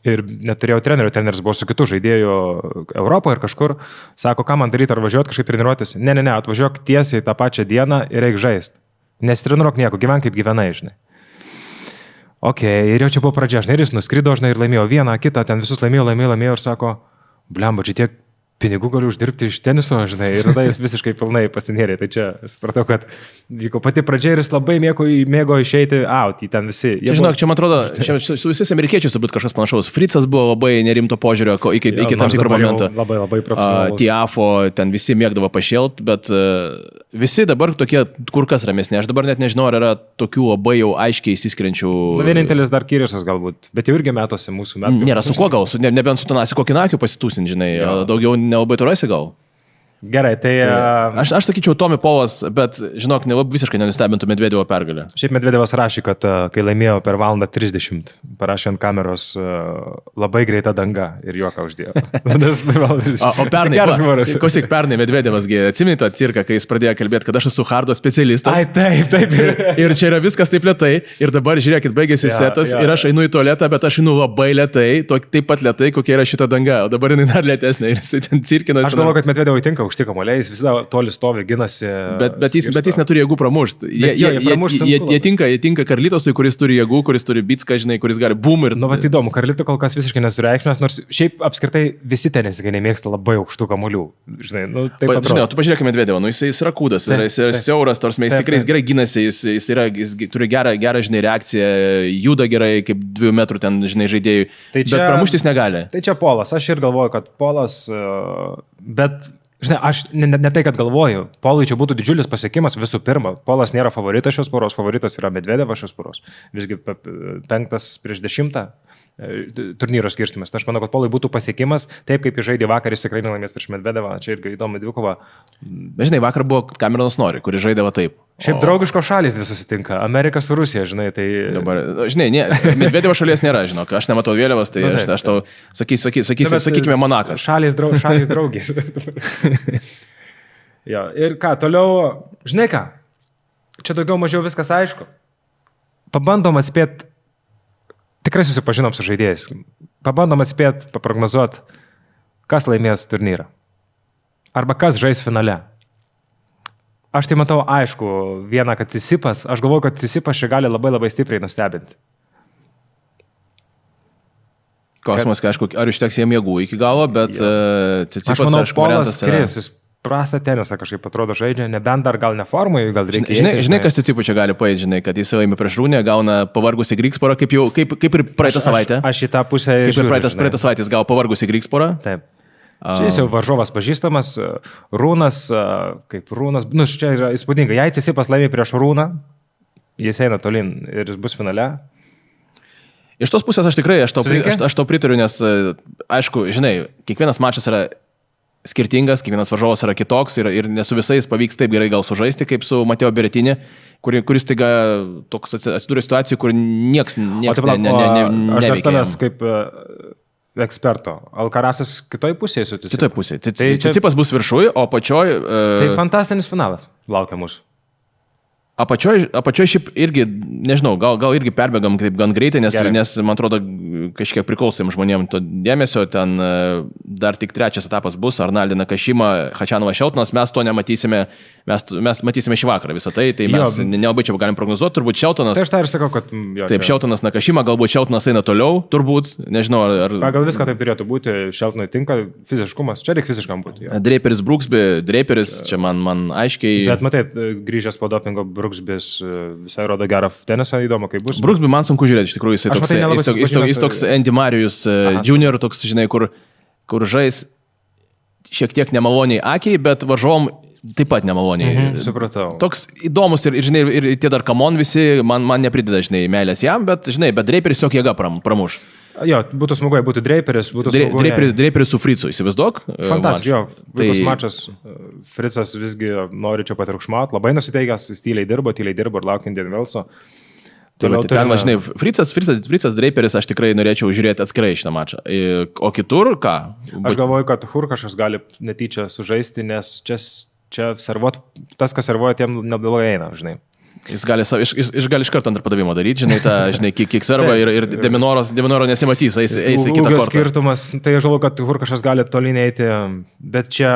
Ir neturėjau trenerių, treneris buvo su kitų žaidėjų Europoje ir kažkur. Sako, ką man daryti, ar važiuoti kažkaip treniruotis? Ne, atvažiuok tiesiai tą pačią dieną ir eik žaisti. Nesitreniruok nieko, gyvenk kaip gyvenai, žinai. Ok, ir jau čia buvo pradžia, žinai, ir jis nuskrido, žinai, ir laimėjo vieną, kitą, ten visus laimėjo ir sako, blemba, čia tiek pinigų galiu uždirbti iš teniso, žinai, ir tada jis visiškai pilnai pasinėrė. Tai čia supratau, kad vyko pati pradžia ir jis labai mėgo išeiti out, į ten visi. Žinok, čia man atrodo, su visais amerikiečiais turbūt kažkas panašaus. Fritzas buvo labai nerimto požiūrio iki tam tikro momento. Labai profesionalus. Tiafo, ten visi mėgdavo pašėlt, bet visi dabar tokie kur kas ramesni. Aš dabar net nežinau, ar yra tokių labai jau aiškiai įsiskiriančių. Vienintelis dar Kyriosas galbūt, bet jau irgi metuose mūsų metų. Nėra su kuo gal, nebent su Tanasi kokį nakių pasitūsin, žinai, daugiau nelabai turėsi gal. Gerai, tai... Aš sakyčiau Tomi Polas, bet, žinok, visiškai nenustebintų Medvedevo pergalę. Šiaip Medvedevas rašė, kad kai laimėjo per valandą 30, parašė ant kameros labai greita danga ir juoką uždėjo. O pernai Medvedevas, atsimeni tą cirką, kai jis pradėjo kalbėti, kad aš esu hardo specialistas. Ai, taip. Ir čia yra viskas taip lėtai. Ir dabar, žiūrėkit, baigėsi setas ir aš einu į tualetą, bet aš einu labai lėtai, taip pat lėtai, kokia yra šita danga. O dabar jinai dar lėtesnė ir jis ten cirkina. Aš galvoju, kad Medvedevui tinka aukšti kamuoliai, jis visada toli stovi, ginasi. Bet jis neturi jėgų pramušti. Jie tinka Karlytosui, kuris turi jėgų, kuris turi bitską, žinai, kuris gali bum ir... Nu, va, įdomu, Karlyto kol kas visiškai nesureikšmės, nors šiaip apskritai visi tenisininkai nemėgsta labai aukštų kamuolių. Žinai, nu, taip pat. Žinai, tu pažiūrėk Medvedevą, nu, jis yra kūdas, jis yra siauras, nors jis tikrai gerai ginasi, jis turi gerą, žinai, reakciją, juda gerai, kaip 2 metrų ten, žinai, žaidėjų, bet pramuštis negali. Tai čia Polas, aš ir galvoju, kad Polas, bet, žinai, aš ne tai, kad galvoju, Polui čia būtų didžiulis pasiekimas visų pirma. Polas nėra favoritas šios poros, favoritas yra Medvedevas šios poros. Visgi 5-10 turnyro skirstimas. Aš manau, kad Polui būtų pasiekimas, taip kaip jis žaidė vakar, jis tikrai nelaimės prieš Medvedevą. Čia irgi įdomu dvikova. Bet žinai, vakar buvo Cameronas Norrie, kuris žaidė taip. Šiaip draugiškos šalys dvi susitinka. Amerika su Rusija, žinai, tai... Dabar, žinai, Medvedevo šalies nėra, žinok, aš nematau vėliavos, tai aš tau sakykime Monakas. Šalys draugės. Jo, ir ką, toliau, žinai ką, čia daugiau mažiau viskas aišku. Pabandom atspėti, tikrai susipažinom su žaidėjais, pabandom atspėti, paprognozuoti, kas laimės turnyrą. Arba kas žais finale. Aš tai matau, aišku, vieną, kad Cisipas, aš galvoju, kad Cisipas čia gali labai labai stipriai nustebinti. Klausimas, aišku, ar užteks jam jėgų iki galo, bet Cisipas, aš manau, aišku, Polas skris, jis prastą tenisą kažkaip atrodo žaidžia, nebent dar gal neformui, gal reikia. Žinai, kas Cisipu čia gali paėti, žinai, kad jis laimi prieš Rūnę, gauna pavargusi Grigsporą, kaip ir praeitą savaitę. Aš į tą pusę kaip ir praeitą savaitę jis gavo pavargusi Grigsporą. Taip. Čia jis jau varžovas pažįstamas, Rūnas, nu čia yra įspūdinga, jei Cisipas laimi prieš Rūną, jis eina tolin ir jis bus finale. Iš tos pusės aš tikrai, aš to pritariu, nes, aišku, žinai, kiekvienas mačas yra skirtingas, kiekvienas varžovas yra kitoks ir ne su visais pavyks taip gerai gal sužaisti, kaip su Mateo Berrettini, kuris taiga toks atsidūrė situacijų, kur nieks neveikia. Aš dar tavęs kaip eksperto. Alcarazas kitoj pusėje su Cisipu. Kitoj pusėje. Cisipas bus viršui, o apačioj... Tai fantastinis finalas laukia mūsų. Apačioj šiaip irgi, nežinau, gal irgi perbėgam taip gan greitai, nes man atrodo, kažkiek priklausom žmonėm to dėmesio, ten dar tik 3 etapas bus, Arnaldi Nakašima, Hačianovas Šeltonas, mes to nematysime, mes matysime šį vakarą visą tai mes nelabai čia galim prognozuoti, turbūt Šeltonas. Tai aš tą ir sakau, kad... Taip, Šeltonas Nakašima, galbūt Šeltonas eina toliau, turbūt, nežinau, ar... Pagal viską taip turėtų būti, Šeltonui tinka fiziškumas, čia reikia fiziškam būti. Draperis Brooksby, Draperis, čia man aiškiai... Bet matai, grįžęs po dopingo Brooksbys visai rodo gerą tenisą, įdomu, kaip bus. Brooksby man sunku žiūrėti, iš tikrųjų, jis toks Andy Marijus Junior, toks, žinai, kur žais šiek tiek nemaloniai akiai, bet varžovom taip pat nemaloniai. Supratau. Toks įdomus ir, žinai, ir tie dar kamon visi, man neprideda, žinai, meilės jam, bet, žinai, bet Draperis jok jėga pramuš. Jo, būtų smagu, jei būtų Draperis, Draperis su Fricu, įsivaizduok. Fantastika, jo, puikus mačas. Fricas visgi nori čia patriukšmauti, labai nusiteikęs, tyliai dirbo ir laukia Indian Wellso. Ten, žinai, Fricas Draperis aš tikrai norėčiau žiūrėti atskirai šitą mačą. O kitur, ką? Aš galvoju, kad Hurkašas gali netyčia sužaisti, nes čia servuot, tas, kas servuoja, tiem neblogai eina, žinai. Jis gali iš karto antrą padavimą daryti, žinai, kiek serva ir Deminoro nesimatys, eis į kitą kortą. Skirtumas, tai aš galvoju, kad Hurkašas gali tolyn eiti, bet čia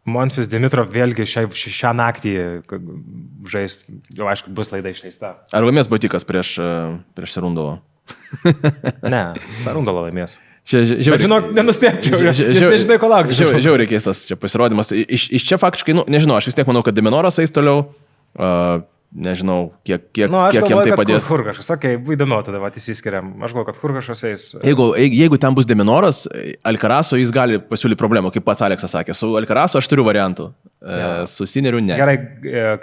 Monfis Dimitrov vėlgi šią naktį žais, jau aišku, bus laida išleista. Ar laimės Botikas prieš Sarundovo? Ne, Sarundovo laimės. Bet žinok, nenustepčiau, nes nežinai, ko laukti. Žiauriai keistas čia pasirodymas. Iš čia faktiškai, nežinau, aš vis tiek manau, kad Deminoras eis toliau. Nežinau, kiek jam tai padės. Hurkašas, įdomiau tada, įsiskiriam. Aš galvoju, kad Hurkašas eis. Jeigu ten bus Deminoras, Alcarazo jis gali pasiūlyti problemą, kaip pats Aleksas sakė. Su Alcarazo aš turiu variantų, su Sineriu ne. Gerai,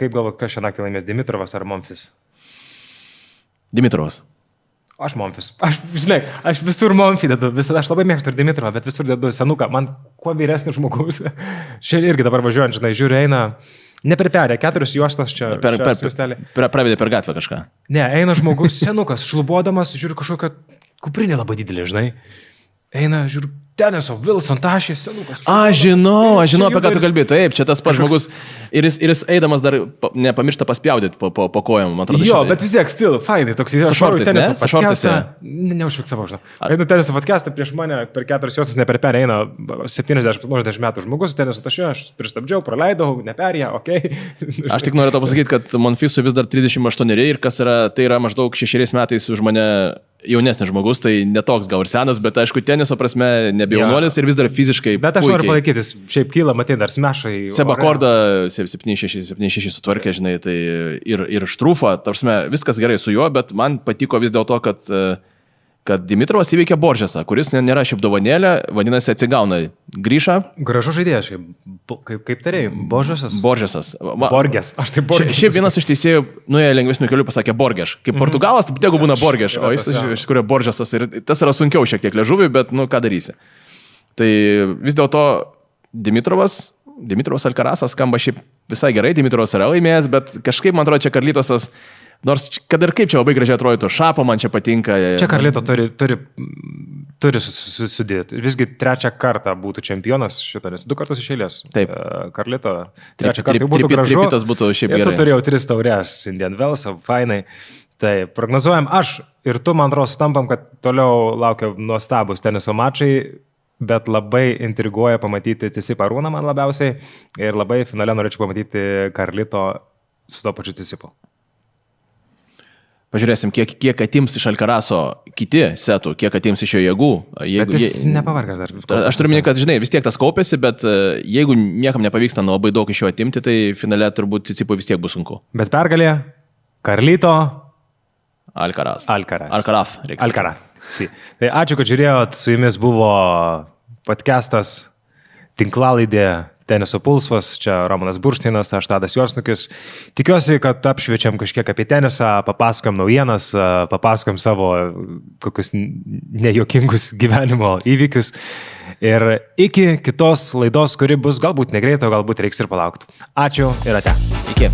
kaip galvoju, kas šią naktį laimės, Dimitrovas ar Monfis? Dimitrovas. Aš Monfis. Aš visur Monfį dedu, aš labai mėgstu ir Dimitrovą, bet visur dedu senuką. Man kuo vyresnis žmogus. Šiandien irgi dabar važiuojant, žinai, žiūri, eina... Ne per perę, 4 juostas čia. Pravedė per gatvę kažką. Ne, eina žmogus senukas, šlubodamas, žiūri kažkokią kuprinę labai didelį, žinai. Eina, žiūri, Teniso, Wilson Tašė, senukas. Žinau, apie ką tu kalbėjai. Taip, čia tas pats žmogus. Ir jis eidamas dar nepamiršta paspjaudyti po kojom, man atrodo. Jo, bet vis tiek, stil, fainai, toks Su šortais, ne? Su šortais. Neužfiksavau, žinau. Einu teniso podcastą, prieš mane per 4 juostas neperperė, eina 70-80 metų žmogus, teniso tašė, aš pristabdžiau, praleidau, neperėjo, okei. Aš tik noriu to pasakyti, kad Monfisui vis dar 38 ir kas yra, tai yra maždaug 6 metais už mane jaunesnis žmogus, tai netoks gal ir senas, bet aišku, teniso prasme nebejaunuolis ir vis dar fiziškai. Bet aš noriu palaikyti, šiaip kyla, matai, dar smešai. Seba Korda 7-6 sutvarkė, žinai, tai ir Štrūfa, tarsi viskas gerai su juo, bet man patiko vis dėlto, kad Dimitrovas įveikė Boržesą, kuris nėra šiaip dovanėlė, vadinasi atsigauna, grįža. Gražu žaidėjas, kaip tarėjai, Boržesas. Borges. Aš tai Borges. Šiaip vienas iš teisėjų, nuėjo lengvesnių kelių, pasakė Borges. Kaip Portugalas, tai tegu būna Borges, o jis iš kurio Boržesas ir tas yra sunkiau šiek tiek liežuviui, bet ką darysi. Tai vis dėlto Dimitrovas Alcarazas skamba šiaip visai gerai, Dimitrovas yra laimėjęs, bet kažkaip man atrodo čia Karlytosas, nors kad ir kaip čia labai gražiai atrodytų, Šapo man čia patinka. Čia Karlyto turi sudėti. Visgi 3 kartą būtų čempionas šito, nes 2 kartus iš eilės. Taip. Karlyto 3 kartą būtų gražu. Tripitas būtų šiaip gerai. Ir tu turėjau 3 taurės Indian Wells'o, fainai. Tai prognozuojam aš ir tu, man atrodo, stampam, kad toliau laukia nuostabus teniso mačai, bet labai intriguoja pamatyti Cicipą Arūną man labiausiai ir labai finale norėčiau pamatyti Karlyto su to pačiu Cicipu. Pažiūrėsim, kiek atims iš Alcarazo kiti setų, kiek atims iš jo jėgų. Bet jis nepavargas dar. Aš turiu minėti, kad, žinai, vis tiek tas kaupėsi, bet jeigu niekam nepavyksta labai daug iš jo atimti, tai finale turbūt Cicipui vis tiek bus sunku. Bet pergalė Karlyto Alcaraz. Si. Tai ačiū, kad žiūrėjot, su jumis buvo podcastas tinklalaidė Teniso pulsas, čia Romanas Buršteinas, aš Tadas Juosnukis. Tikiuosi, kad apšviečiam kažkiek apie tenisą, papasakojam naujienas, papasakojam savo kokius nejuokingus gyvenimo įvykius. Ir iki kitos laidos, kuri bus galbūt negreito, galbūt reiks ir palaukti. Ačiū ir ate. Iki.